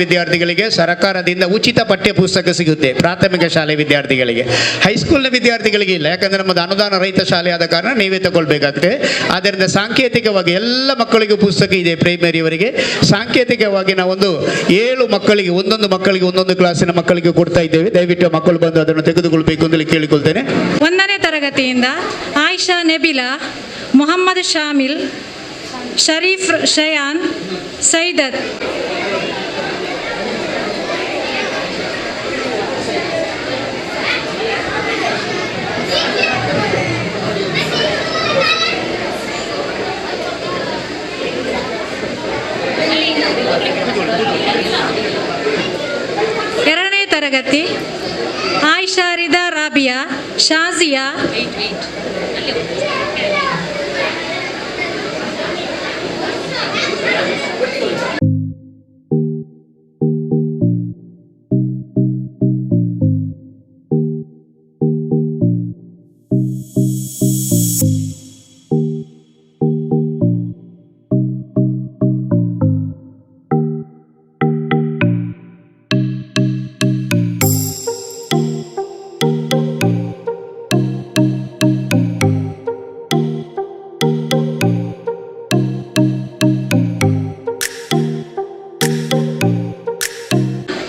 ವಿದ್ಯಾರ್ಥಿಗಳಿಗೆ ಸರ್ಕಾರದಿಂದ ಉಚಿತ ಪಠ್ಯ ಪುಸ್ತಕ ಸಿಗುತ್ತೆ, ಪ್ರಾಥಮಿಕ ಶಾಲೆ ವಿದ್ಯಾರ್ಥಿಗಳಿಗೆ. ಹೈಸ್ಕೂಲ್ನ ವಿದ್ಯಾರ್ಥಿಗಳಿಗೆ ಇಲ್ಲ, ಯಾಕಂದರೆ ನಮ್ಮದು ಅನುದಾನ ರಹಿತ ಶಾಲೆ ಆದ ಕಾರಣ ನೀವೇ ತಗೊಳ್ಬೇಕಾಗ್ತದೆ. ಆದ್ದರಿಂದ ಸಾಂಕೇತಿಕವಾಗಿ ಎಲ್ಲ ಮಕ್ಕಳಿಗೂ ಪುಸ್ತಕ ಇದೆ. ಪ್ರೈಮರಿಯವರಿಗೆ ಸಾಂಕೇತಿಕವಾಗಿ ನಾವೊಂದು 7 ಮಕ್ಕಳಿಗೆ, ಒಂದೊಂದು ಮಕ್ಕಳಿಗೆ ಒಂದೊಂದು ಕ್ಲಾಸಿನ ಮಕ್ಕಳಿಗೆ ಕೊಡ್ತಾ ಇದ್ದೇವೆ. ದಯವಿಟ್ಟು ಮಕ್ಕಳು ಬಂದು ಅದನ್ನು ತೆಗೆದುಕೊಳ್ಬೇಕು ಅಂತ ಕೇಳಿಕೊಳ್ತೇನೆ. 1ನೇ ತರಗತಿಯಿಂದ ಆಯಿಷಾ ನೆಬಿಲಾ, ಮೊಹಮ್ಮದ್ ಶಾಮಿಲ್, ಶರೀಫ್ ಶಯಾನ್, ಸೈದತ್. ತರಗತಿ ಆಯಿಷಾ ರಿದಾ ರಾಬಿಯಾ ಶಾಜಿಯಾ.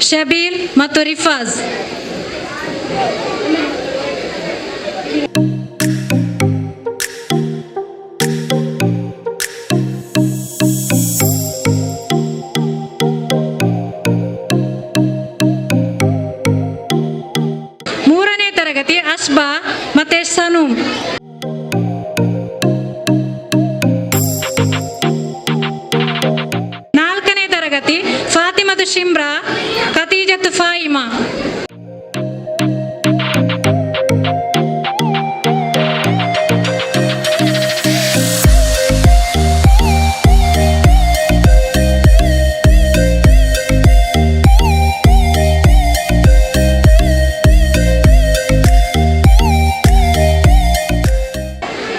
ಶಬೀಲ್ ಮತ್ತು ರಿಫಾಜ್. ಮೂರನೇ ತರಗತಿ ಅಶ್ಬಾ ಮತ್ತೆ ಸನೂಮ್. ನಾಲ್ಕನೇ ತರಗತಿ ಫಾತಿಮತು ಶಿಮ್ರಾ ಖತೀಜತ್ ಫಾಯಿಮಾ.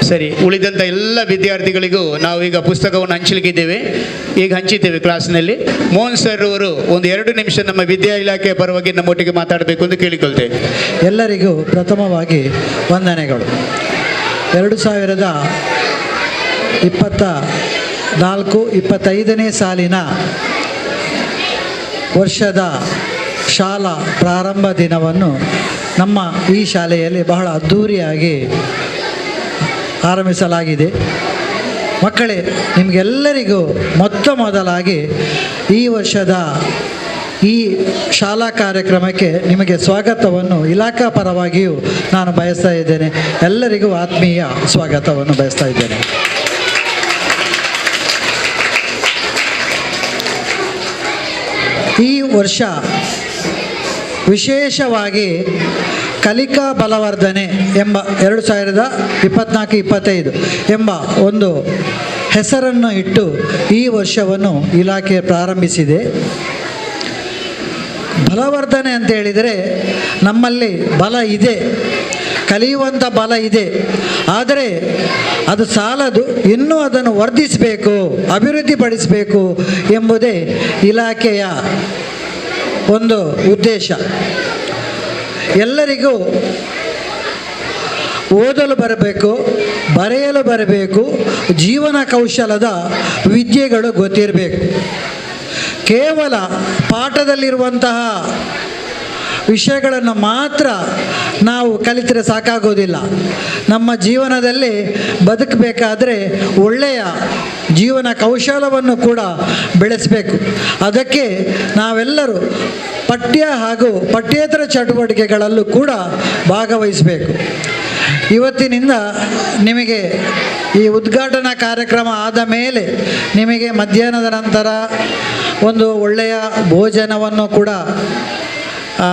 ಸರಿ, ಉಳಿದಂಥ ಎಲ್ಲ ವಿದ್ಯಾರ್ಥಿಗಳಿಗೂ ನಾವು ಈಗ ಪುಸ್ತಕವನ್ನು ಹಂಚಲಿಕ್ಕಿದ್ದೇವೆ. ಈಗ ಹಂಚಿದ್ದೇವೆ ಕ್ಲಾಸ್ನಲ್ಲಿ. ಮೋಹನ್ ಸರ್ ಅವರು ಒಂದು 2 ನಿಮಿಷ ನಮ್ಮ ವಿದ್ಯಾ ಇಲಾಖೆಯ ಪರವಾಗಿ ನಮ್ಮೊಟ್ಟಿಗೆ ಮಾತಾಡಬೇಕು ಎಂದು ಕೇಳಿಕೊಳ್ತೇವೆ. ಎಲ್ಲರಿಗೂ ಪ್ರಥಮವಾಗಿ ವಂದನೆಗಳು. 2024-25ನೇ ಸಾಲಿನ ವರ್ಷದ ಶಾಲಾ ಪ್ರಾರಂಭ ದಿನವನ್ನು ನಮ್ಮ ಈ ಶಾಲೆಯಲ್ಲಿ ಬಹಳ ಅದ್ಧೂರಿಯಾಗಿ ಆರಂಭಿಸಲಾಗಿದೆ. ಮಕ್ಕಳೇ, ನಿಮಗೆಲ್ಲರಿಗೂ ಮೊದಲಾಗಿ ಈ ವರ್ಷದ ಈ ಶಾಲಾ ಕಾರ್ಯಕ್ರಮಕ್ಕೆ ನಿಮಗೆ ಸ್ವಾಗತವನ್ನು ಇಲಾಖಾ ಪರವಾಗಿಯೂ ನಾನು ಬಯಸ್ತಾ ಇದ್ದೇನೆ. ಎಲ್ಲರಿಗೂ ಆತ್ಮೀಯ ಸ್ವಾಗತವನ್ನು ಬಯಸ್ತಾ ಇದ್ದೇನೆ. ಈ ವರ್ಷ ವಿಶೇಷವಾಗಿ ಕಲಿಕಾ ಬಲವರ್ಧನೆ ಎಂಬ 2024-25 ಎಂಬ ಒಂದು ಹೆಸರನ್ನು ಇಟ್ಟು ಈ ವರ್ಷವನ್ನು ಇಲಾಖೆ ಪ್ರಾರಂಭಿಸಿದೆ. ಬಲವರ್ಧನೆ ಅಂತ ಹೇಳಿದರೆ ನಮ್ಮಲ್ಲಿ ಬಲ ಇದೆ, ಕಲಿಯುವಂಥ ಬಲ ಇದೆ. ಆದರೆ ಅದು ಸಾಲದು, ಇನ್ನೂ ಅದನ್ನು ವರ್ಧಿಸಬೇಕು, ಅಭಿವೃದ್ಧಿಪಡಿಸಬೇಕು ಎಂಬುದೇ ಇಲಾಖೆಯ ಒಂದು ಉದ್ದೇಶ. ಎಲ್ಲರಿಗೂ ಓದಲು ಬರಬೇಕು, ಬರೆಯಲು ಬರಬೇಕು, ಜೀವನ ಕೌಶಲದ ವಿದ್ಯೆಗಳು ಗೊತ್ತಿರಬೇಕು. ಕೇವಲ ಪಾಠದಲ್ಲಿರುವಂತಹ ವಿಷಯಗಳನ್ನು ಮಾತ್ರ ನಾವು ಕಲಿತರೆ ಸಾಕಾಗೋದಿಲ್ಲ. ನಮ್ಮ ಜೀವನದಲ್ಲಿ ಬದುಕಬೇಕಾದ್ರೆ ಒಳ್ಳೆಯ ಜೀವನ ಕೌಶಲವನ್ನು ಕೂಡ ಬೆಳೆಸಬೇಕು. ಅದಕ್ಕೆ ನಾವೆಲ್ಲರೂ ಪಠ್ಯ ಹಾಗೂ ಪಠ್ಯೇತರ ಚಟುವಟಿಕೆಗಳಲ್ಲೂ ಕೂಡ ಭಾಗವಹಿಸಬೇಕು. ಇವತ್ತಿನಿಂದ ನಿಮಗೆ ಈ ಉದ್ಘಾಟನಾ ಕಾರ್ಯಕ್ರಮ ಆದ ಮೇಲೆ ನಿಮಗೆ ಮಧ್ಯಾಹ್ನದ ನಂತರ ಒಂದು ಒಳ್ಳೆಯ ಭೋಜನವನ್ನು ಕೂಡ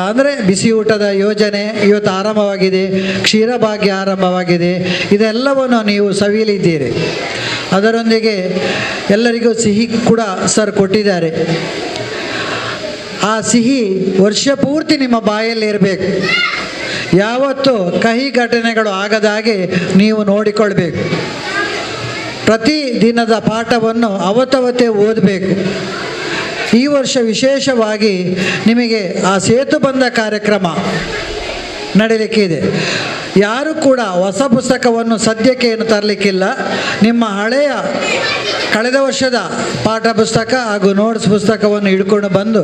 ಅಂದರೆ ಬಿಸಿ ಊಟದ ಯೋಜನೆ ಇವತ್ತು ಆರಂಭವಾಗಿದೆ, ಕ್ಷೀರಭಾಗ್ಯ ಆರಂಭವಾಗಿದೆ. ಇದೆಲ್ಲವನ್ನು ನೀವು ಸವಿಯಲಿದ್ದೀರಿ. ಅದರೊಂದಿಗೆ ಎಲ್ಲರಿಗೂ ಸಿಹಿ ಕೂಡ ಸರ್ ಕೊಟ್ಟಿದ್ದಾರೆ. ಆ ಸಿಹಿ ವರ್ಷ ಪೂರ್ತಿ ನಿಮ್ಮ ಬಾಯಲ್ಲಿ ಇರಬೇಕು. ಯಾವತ್ತೂ ಕಹಿ ಘಟನೆಗಳು ಆಗದಾಗೆ ನೀವು ನೋಡಿಕೊಳ್ಬೇಕು. ಪ್ರತಿ ದಿನದ ಪಾಠವನ್ನು ಅವತ್ತವತ್ತೇ ಓದಬೇಕು. ಈ ವರ್ಷ ವಿಶೇಷವಾಗಿ ನಿಮಗೆ ಆ ಸೇತುಬಂಧ ಕಾರ್ಯಕ್ರಮ ನಡೀಲಿಕ್ಕಿದೆ. ಯಾರು ಕೂಡ ಹೊಸ ಪುಸ್ತಕವನ್ನು ಸದ್ಯಕ್ಕೆ ಏನು ತರಲಿಕ್ಕಿಲ್ಲ. ನಿಮ್ಮ ಹಳೆಯ ಕಳೆದ ವರ್ಷದ ಪಾಠ ಪುಸ್ತಕ ಹಾಗೂ ನೋಟ್ಸ್ ಪುಸ್ತಕವನ್ನು ಹಿಡ್ಕೊಂಡು ಬಂದು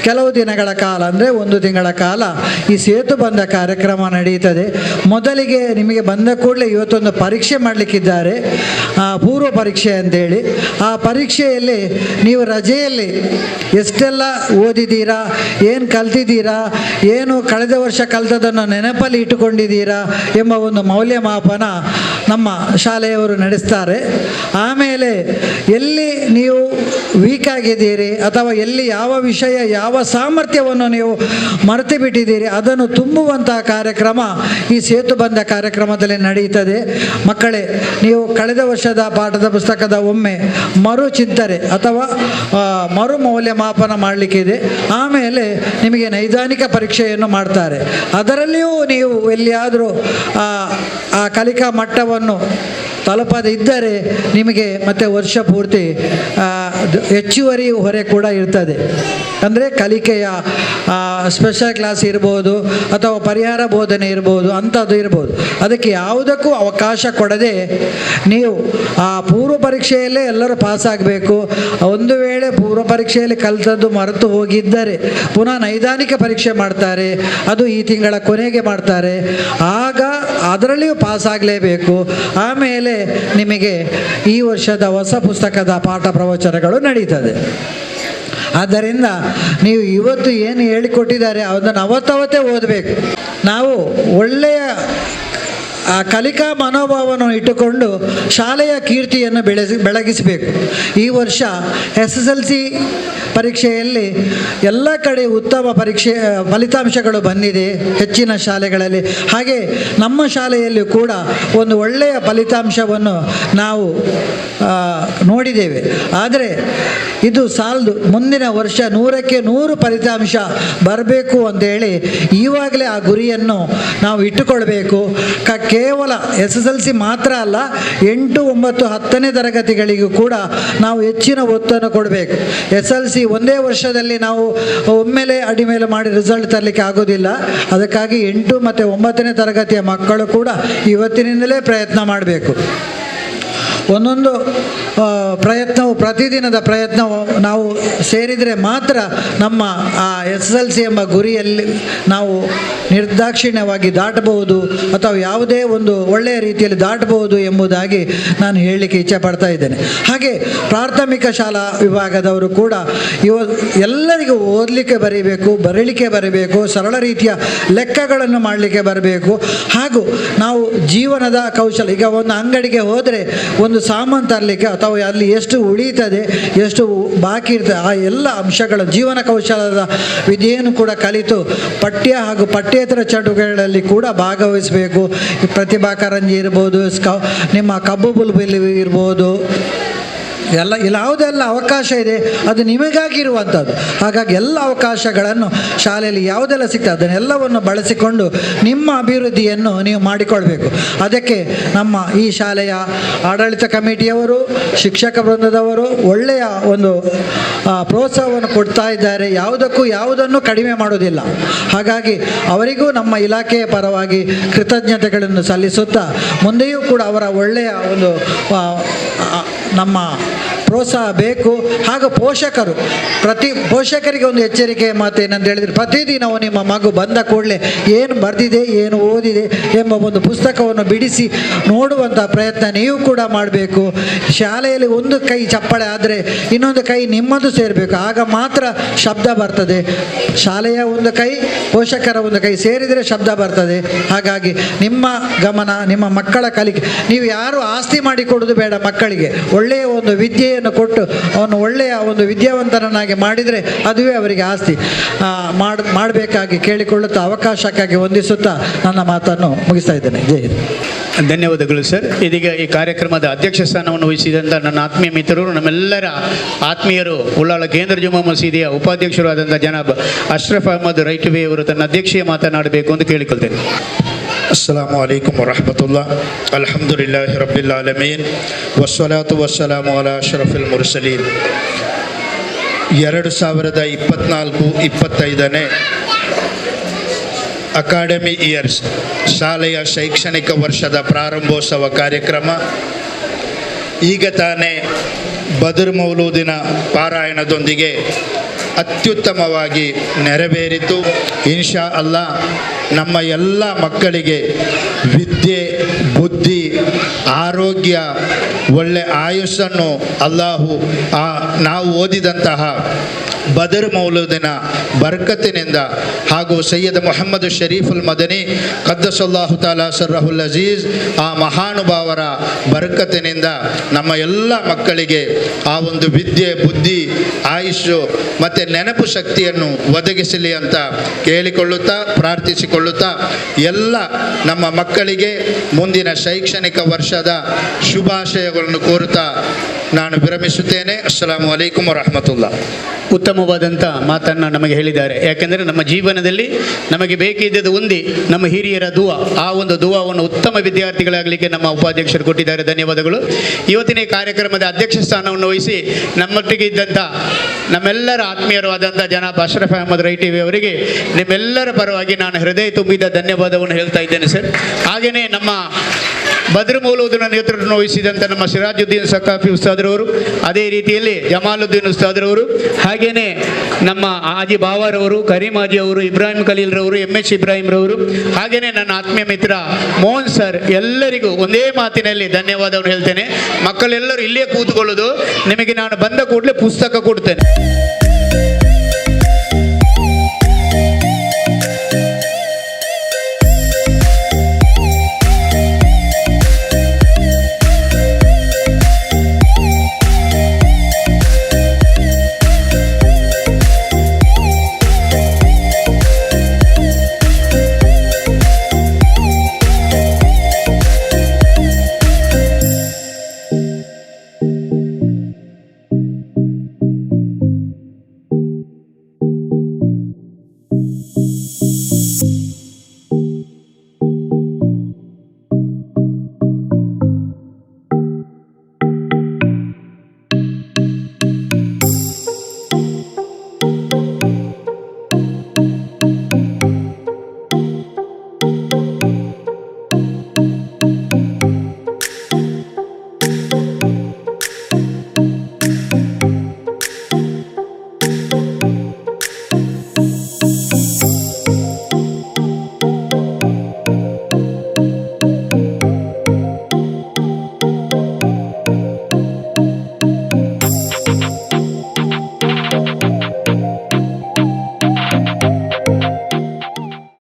ಕೆಲವು ದಿನಗಳ ಕಾಲ ಅಂದರೆ 1 ತಿಂಗಳ ಕಾಲ ಈ ಸೇತುಬಂಧ ಕಾರ್ಯಕ್ರಮ ನಡೆಯುತ್ತದೆ. ಮೊದಲಿಗೆ ನಿಮಗೆ ಬಂದ ಕೂಡಲೇ ಇವತ್ತೊಂದು ಪರೀಕ್ಷೆ ಮಾಡಲಿಕ್ಕಿದ್ದಾರೆ, ಪೂರ್ವ ಪರೀಕ್ಷೆ ಅಂತೇಳಿ. ಆ ಪರೀಕ್ಷೆಯಲ್ಲಿ ನೀವು ರಜೆಯಲ್ಲಿ ಎಷ್ಟೆಲ್ಲ ಓದಿದ್ದೀರಾ, ಏನು ಕಲ್ತಿದ್ದೀರಾ, ಏನು ಕಳೆದ ವರ್ಷ ಕಲ್ತದನ್ನು ನೆನಪಲ್ಲಿ ಇಟ್ಟುಕೊಂಡಿದ್ದೀರಾ ಎಂಬ ಒಂದು ಮೌಲ್ಯಮಾಪನ ನಮ್ಮ ಶಾಲೆಯವರು ನಡೆಸ್ತಾರೆ. ಆಮೇಲೆ ಎಲ್ಲಿ ನೀವು ವೀಕ್ ಆಗಿದ್ದೀರಿ ಅಥವಾ ಎಲ್ಲಿ ಯಾವ ವಿಷಯ ಯಾವ ಸಾಮರ್ಥ್ಯವನ್ನು ನೀವು ಮರೆತು ಬಿಟ್ಟಿದ್ದೀರಿ ಅದನ್ನು ತುಂಬುವಂತಹ ಕಾರ್ಯಕ್ರಮ ಈ ಸೇತು ಬಂಧ ಕಾರ್ಯಕ್ರಮದಲ್ಲಿ ನಡೆಯುತ್ತದೆ. ಮಕ್ಕಳೇ, ನೀವು ಕಳೆದ ವರ್ಷದ ಪಾಠದ ಪುಸ್ತಕದ ಒಮ್ಮೆ ಮರುಚಿಂತನೆ ಅಥವಾ ಮರು ಮೌಲ್ಯಮಾಪನ ಮಾಡಲಿಕ್ಕಿದೆ. ಆಮೇಲೆ ನಿಮಗೆ ನೈದಾನಿಕ ಪರೀಕ್ಷೆಯನ್ನು ಮಾಡ್ತಾರೆ. ಅದರಲ್ಲಿಯೂ ನೀವು ಎಲ್ಲಿಯಾದರೂ ಆ ಕಲಿಕಾ ಮಟ್ಟವನ್ನು ತಲುಪದಿದ್ದರೆ ನಿಮಗೆ ಮತ್ತೆ ವರ್ಷ ಪೂರ್ತಿ ಹೆಚ್ಚುವರಿ ಹೊರೆ ಕೂಡ ಇರ್ತದೆ. ಅಂದರೆ ಕಲಿಕೆಯ ಸ್ಪೆಷಲ್ ಕ್ಲಾಸ್ ಇರ್ಬೋದು ಅಥವಾ ಪರಿಹಾರ ಬೋಧನೆ ಇರ್ಬೋದು, ಅಂಥದ್ದು ಇರ್ಬೋದು. ಅದಕ್ಕೆ ಯಾವುದಕ್ಕೂ ಅವಕಾಶ ಕೊಡದೆ ನೀವು ಆ ಪೂರ್ವ ಪರೀಕ್ಷೆಯಲ್ಲೇ ಎಲ್ಲರೂ ಪಾಸಾಗಬೇಕು. ಒಂದು ವೇಳೆ ಪೂರ್ವ ಪರೀಕ್ಷೆಯಲ್ಲಿ ಕಲಿತದ್ದು ಮರೆತು ಹೋಗಿದ್ದರೆ ಪುನಃ ನೈದಾನಿಕ ಪರೀಕ್ಷೆ ಮಾಡ್ತಾರೆ. ಅದು ಈ ತಿಂಗಳ ಕೊನೆಗೆ ಮಾಡ್ತಾರೆ. ಆಗ ಅದರಲ್ಲಿಯೂ ಪಾಸಾಗಲೇಬೇಕು. ಆಮೇಲೆ ನಿಮಗೆ ಈ ವರ್ಷದ ಹೊಸ ಪುಸ್ತಕದ ಪಾಠ ಪ್ರವಚನಗಳು ನಡೀತದೆ. ಆದ್ದರಿಂದ ನೀವು ಇವತ್ತು ಏನು ಹೇಳಿಕೊಟ್ಟಿದ್ದಾರೆ ಅದನ್ನು ಅವತ್ತವತ್ತೇ ಓದಬೇಕು. ನಾವು ಒಳ್ಳೆಯ ಕಲಿಕಾ ಮನೋಭಾವವನ್ನು ಇಟ್ಟುಕೊಂಡು ಶಾಲೆಯ ಕೀರ್ತಿಯನ್ನು ಬೆಳಗಿಸಬೇಕು. ಈ ವರ್ಷ SSLC ಪರೀಕ್ಷೆಯಲ್ಲಿ ಎಲ್ಲ ಕಡೆ ಉತ್ತಮ ಫಲಿತಾಂಶಗಳು ಬಂದಿದೆ ಹೆಚ್ಚಿನ ಶಾಲೆಗಳಲ್ಲಿ. ಹಾಗೆ ನಮ್ಮ ಶಾಲೆಯಲ್ಲಿ ಕೂಡ ಒಂದು ಒಳ್ಳೆಯ ಫಲಿತಾಂಶವನ್ನು ನಾವು ನೋಡಿದ್ದೇವೆ. ಆದರೆ ಇದು ಸಾಲದು. ಮುಂದಿನ ವರ್ಷ 100ಕ್ಕೆ 100 ಫಲಿತಾಂಶ ಬರಬೇಕು ಅಂತೇಳಿ ಈವಾಗಲೇ ಆ ಗುರಿಯನ್ನು ನಾವು ಇಟ್ಟುಕೊಳ್ಬೇಕು. ಕೇವಲ SSLC ಮಾತ್ರ ಅಲ್ಲ, 8, 9, 10ನೇ ತರಗತಿಗಳಿಗೂ ಕೂಡ ನಾವು ಹೆಚ್ಚಿನ ಒತ್ತನ್ನು ಕೊಡಬೇಕು. SSLC ಒಂದೇ ವರ್ಷದಲ್ಲಿ ನಾವು ಒಮ್ಮೆಲೆ ಅಡಿಮೇಲೆ ಮಾಡಿ ರಿಸಲ್ಟ್ ತರಲಿಕ್ಕೆ ಆಗೋದಿಲ್ಲ. ಅದಕ್ಕಾಗಿ 8 ಮತ್ತು 9ನೇ ತರಗತಿಯ ಮಕ್ಕಳು ಕೂಡ ಇವತ್ತಿನಿಂದಲೇ ಪ್ರಯತ್ನ ಮಾಡಬೇಕು. ಒಂದೊಂದು ಪ್ರಯತ್ನವು ಪ್ರತಿದಿನದ ಪ್ರಯತ್ನವು ನಾವು ಸೇರಿದರೆ ಮಾತ್ರ ನಮ್ಮ ಆ SSLC ಎಂಬ ಗುರಿಯಲ್ಲಿ ನಾವು ನಿರ್ದಾಕ್ಷಿಣ್ಯವಾಗಿ ದಾಟಬಹುದು ಅಥವಾ ಯಾವುದೇ ಒಂದು ಒಳ್ಳೆಯ ರೀತಿಯಲ್ಲಿ ದಾಟಬಹುದು ಎಂಬುದಾಗಿ ನಾನು ಹೇಳಲಿಕ್ಕೆ ಇಚ್ಛೆ ಪಡ್ತಾ ಇದ್ದೇನೆ. ಹಾಗೆ ಪ್ರಾಥಮಿಕ ಶಾಲಾ ವಿಭಾಗದವರು ಕೂಡ ಎಲ್ಲರಿಗೂ ಓದಲಿಕ್ಕೆ ಬರೀಲಿಕ್ಕೆ ಬರಬೇಕು, ಸರಳ ರೀತಿಯ ಲೆಕ್ಕಗಳನ್ನು ಮಾಡಲಿಕ್ಕೆ ಬರಬೇಕು. ಹಾಗೂ ನಾವು ಜೀವನದ ಕೌಶಲ, ಈಗ ಒಂದು ಅಂಗಡಿಗೆ ಹೋದರೆ ಒಂದು ಸಾಮಾನು ತರಲಿಕ್ಕೆ ಅಥವಾ ಅಲ್ಲಿ ಎಷ್ಟು ಉಳಿತದೆ ಎಷ್ಟು ಬಾಕಿ ಇರ್ತದೆ ಆ ಎಲ್ಲ ಅಂಶಗಳ ಜೀವನ ಕೌಶಲದ ವಿದ್ಯೆಯನ್ನು ಕೂಡ ಕಲಿತು ಪಠ್ಯ ಹಾಗೂ ಪಠ್ಯೇತರ ಚಟುವಟಿಕೆಗಳಲ್ಲಿ ಕೂಡ ಭಾಗವಹಿಸಬೇಕು. ಪ್ರತಿಭಾ ಕಾರಂಜಿ ಇರ್ಬೋದು, ನಿಮ್ಮ ಕಬ್ಬು ಬುಲ್ಬುಲ್ ಇರ್ಬೋದು, ಯಾವುದೆಲ್ಲ ಅವಕಾಶ ಇದೆ ಅದು ನಿಮಗಾಗಿರುವಂಥದ್ದು. ಹಾಗಾಗಿ ಎಲ್ಲ ಅವಕಾಶಗಳನ್ನು ಶಾಲೆಯಲ್ಲಿ ಯಾವುದೆಲ್ಲ ಸಿಗ್ತದೆ ಅದನ್ನೆಲ್ಲವನ್ನು ಬಳಸಿಕೊಂಡು ನಿಮ್ಮ ಅಭಿವೃದ್ಧಿಯನ್ನು ನೀವು ಮಾಡಿಕೊಳ್ಬೇಕು. ಅದಕ್ಕೆ ನಮ್ಮ ಈ ಶಾಲೆಯ ಆಡಳಿತ ಕಮಿಟಿಯವರು, ಶಿಕ್ಷಕ ವೃಂದದವರು ಒಳ್ಳೆಯ ಒಂದು ಪ್ರೋತ್ಸಾಹವನ್ನು ಕೊಡ್ತಾ ಇದ್ದಾರೆ. ಯಾವುದನ್ನು ಕಡಿಮೆ ಮಾಡೋದಿಲ್ಲ. ಹಾಗಾಗಿ ಅವರಿಗೂ ನಮ್ಮ ಇಲಾಖೆಯ ಪರವಾಗಿ ಕೃತಜ್ಞತೆಗಳನ್ನು ಸಲ್ಲಿಸುತ್ತಾ ಮುಂದೆಯೂ ಕೂಡ ಅವರ ಒಳ್ಳೆಯ ಒಂದು ನಮ್ಮ ಪ್ರೋತ್ಸಾಹ ಬೇಕು. ಹಾಗೂ ಪೋಷಕರಿಗೆ ಒಂದು ಎಚ್ಚರಿಕೆಯ ಮಾತು ಏನಂತ ಹೇಳಿದರೆ, ಪ್ರತಿದಿನವೂ ನಿಮ್ಮ ಮಗು ಬಂದ ಕೂಡಲೇ ಏನು ಬರೆದಿದೆ ಏನು ಓದಿದೆ ಎಂಬ ಒಂದು ಪುಸ್ತಕವನ್ನು ಬಿಡಿಸಿ ನೋಡುವಂಥ ಪ್ರಯತ್ನ ನೀವು ಕೂಡ ಮಾಡಬೇಕು. ಶಾಲೆಯಲ್ಲಿ ಒಂದು ಕೈ ಚಪ್ಪಳೆ ಆದರೆ ಇನ್ನೊಂದು ಕೈ ನಿಮ್ಮದು ಸೇರಬೇಕು. ಆಗ ಮಾತ್ರ ಶಬ್ದ ಬರ್ತದೆ. ಶಾಲೆಯ ಒಂದು ಕೈ, ಪೋಷಕರ ಒಂದು ಕೈ ಸೇರಿದರೆ ಶಬ್ದ ಬರ್ತದೆ. ಹಾಗಾಗಿ ನಿಮ್ಮ ಗಮನ, ನಿಮ್ಮ ಮಕ್ಕಳ ಕಲಿಕೆ, ನೀವು ಯಾರು ಆಸ್ತಿ ಮಾಡಿಕೊಡೋದು ಬೇಡ. ಮಕ್ಕಳಿಗೆ ಒಳ್ಳೆಯ ಒಂದು ವಿದ್ಯೆಯನ್ನು ಕೊಟ್ಟು ಅವನು ಒಳ್ಳೆಯ ಒಂದು ವಿದ್ಯಾವಂತರನ್ನಾಗಿ ಮಾಡಿದರೆ ಅದುವೇ ಅವರಿಗೆ ಆಸ್ತಿ. ಮಾಡಬೇಕಾಗಿ ಕೇಳಿಕೊಳ್ಳುತ್ತಾ ಅವಕಾಶಕ್ಕಾಗಿ ವಂದಿಸುತ್ತಾ ನನ್ನ ಮಾತನ್ನು ಮುಗಿಸ್ತಾ ಇದ್ದೇನೆ. ಜೈ ಹಿಂದ್. ಧನ್ಯವಾದಗಳು ಸರ್. ಇದೀಗ ಈ ಕಾರ್ಯಕ್ರಮದ ಅಧ್ಯಕ್ಷ ಸ್ಥಾನವನ್ನು ವಹಿಸಿದಂಥ ನನ್ನ ಆತ್ಮೀಯ ಮಿತ್ರರು, ನಮ್ಮೆಲ್ಲರ ಆತ್ಮೀಯರು, ಉಳ್ಳಾಳ ಕೇಂದ್ರ ಜುಮ್ಮಾ ಮಸೀದಿಯ ಉಪಾಧ್ಯಕ್ಷರಾದಂಥ ಜನಾಬ್ ಅಶ್ರಫ್ ಅಹಮದ್ ರೈಟ್ವೇ ಅವರು ತನ್ನ ಅಧ್ಯಕ್ಷೀಯ ಮಾತನಾಡಬೇಕು ಎಂದು ಕೇಳಿಕೊಳ್ತೇನೆ. ಅಸ್ಸಲಾಮು ಅಲೈಕುಮ್ ವರಹಮತುಲ್ಲಾ. ಅಲ್ಹಮ್ದುಲಿಲ್ಲಾಹಿ ರಬ್ಬಿಲ್ ಆಲಮೀನ್ ವಸ್ಸಲಾತು ವಸ್ಸಲಾಮು ಅಲಾ ಅಶ್ರಫಿಲ್ ಮುರ್ಸಲೀನ್. 2024-25ನೇ ಅಕಾಡೆಮಿ ಇಯರ್ಸ್ ಶಾಲೆಯ ಶೈಕ್ಷಣಿಕ ವರ್ಷದ ಪ್ರಾರಂಭೋತ್ಸವ ಕಾರ್ಯಕ್ರಮ ಈಗ ತಾನೇ ಬದರ್ ಮೌಲೂದಿನ ಪಾರಾಯಣದೊಂದಿಗೆ ಅತ್ಯುತ್ತಮವಾಗಿ ನೆರವೇರಿತು. ಇನ್ಶಾ ಅಲ್ಲಾ ನಮ್ಮ ಎಲ್ಲ ಮಕ್ಕಳಿಗೆ ವಿದ್ಯೆ, ಬುದ್ಧಿ, ಆರೋಗ್ಯ, ಒಳ್ಳೆ ಆಯುಸ್ಸನ್ನು ಅಲ್ಲಾಹು ನಾವು ಓದಿದಂತಹ ಬದರ್ ಮೌಲೂದಿನ ಬರ್ಕತ್ತಿನಿಂದ ಹಾಗೂ ಸೈಯದ್ ಮೊಹಮ್ಮದ್ ಶರೀಫುಲ್ ಮದನಿ ಖದ್ದಸಲ್ಲಾಹು ತಾಲಾ ಸರ್ರಹುಲ್ ಅಜೀಜ್ ಆ ಮಹಾನುಭಾವರ ಬರ್ಕತ್ತಿನಿಂದ ನಮ್ಮ ಎಲ್ಲ ಮಕ್ಕಳಿಗೆ ಆ ಒಂದು ವಿದ್ಯೆ, ಬುದ್ಧಿ, ಆಯುಷು ಮತ್ತು ನೆನಪು ಶಕ್ತಿಯನ್ನು ಒದಗಿಸಲಿ ಅಂತ ಕೇಳಿಕೊಳ್ಳುತ್ತಾ ಪ್ರಾರ್ಥಿಸಿಕೊಳ್ಳುತ್ತಾ ಎಲ್ಲ ನಮ್ಮ ಮಕ್ಕಳಿಗೆ ಮುಂದಿನ ಶೈಕ್ಷಣಿಕ ವರ್ಷದ ಶುಭಾಶಯಗಳನ್ನು ಕೋರುತ್ತಾ ನಾನು ವಿರಮಿಸುತ್ತೇನೆ. ಅಸ್ಸಲಾಮು ಅಲೈಕುಂ ವರಹಮತುಲ್ಲಾ. ಉತ್ತಮವಾದಂಥ ಮಾತನ್ನು ನಮಗೆ ಹೇಳಿದ್ದಾರೆ. ಯಾಕೆಂದರೆ ನಮ್ಮ ಜೀವನದಲ್ಲಿ ನಮಗೆ ಬೇಕಿದ್ದದ್ದು ಒಂದೇ, ನಮ್ಮ ಹಿರಿಯರ ದುವಾ. ಆ ಒಂದು ದುವಾವನ್ನು ಉತ್ತಮ ವಿದ್ಯಾರ್ಥಿಗಳಾಗಲಿಕ್ಕೆ ನಮ್ಮ ಉಪಾಧ್ಯಕ್ಷರು ಕೊಟ್ಟಿದ್ದಾರೆ. ಧನ್ಯವಾದಗಳು. ಇವತ್ತಿನ ಈ ಕಾರ್ಯಕ್ರಮದ ಅಧ್ಯಕ್ಷ ಸ್ಥಾನವನ್ನು ವಹಿಸಿ ನಮ್ಮೊಟ್ಟಿಗೆ ಇದ್ದಂಥ ನಮ್ಮೆಲ್ಲರ ಆತ್ಮೀಯರಾದಂಥ ಜನಾಬ್ ಅಶ್ರಫ್ ಅಹಮದ್ ರೈಟಿವಿ ಅವರಿಗೆ ನಿಮ್ಮೆಲ್ಲರ ಪರವಾಗಿ ನಾನು ಹೃದಯ ತುಂಬಿದ ಧನ್ಯವಾದವನ್ನು ಹೇಳ್ತಾ ಇದ್ದೇನೆ ಸರ್. ಹಾಗೆಯೇ ನಮ್ಮ ಬದ್ರ್ ಮೌಲೂದಿನ ನೇತೃತ್ವ ವಹಿಸಿದಂಥ ನಮ್ಮ ಸಿರಾಜುದ್ದೀನ್ ಸಕಾಫಿ ಉಸ್ತಾದ್ರವರು, ಅದೇ ರೀತಿಯಲ್ಲಿ ಜಮಾಲುದ್ದೀನ್ ಉಸ್ತಾದ್ರವರು, ಹಾಗೆಯೇ ನಮ್ಮ ಹಾಜಿ ಬಾವರವರು, ಕರೀಂ ಹಾಜಿ ಅವರು, ಇಬ್ರಾಹಿಂ ಖಲೀಲ್ರವರು, MH ಇಬ್ರಾಹಿಂರವರು, ಹಾಗೆಯೇ ನನ್ನ ಆತ್ಮೀಯ ಮಿತ್ರ ಮೋಹನ್ ಸರ್, ಎಲ್ಲರಿಗೂ ಒಂದೇ ಮಾತಿನಲ್ಲಿ ಧನ್ಯವಾದವನ್ನು ಹೇಳ್ತೇನೆ. ಮಕ್ಕಳೆಲ್ಲರೂ ಇಲ್ಲೇ ಕೂತ್ಕೊಳ್ಳೋದು, ನಿಮಗೆ ನಾನು ಬಂದ ಕೂಡಲೇ ಪುಸ್ತಕ ಕೊಡ್ತೇನೆ.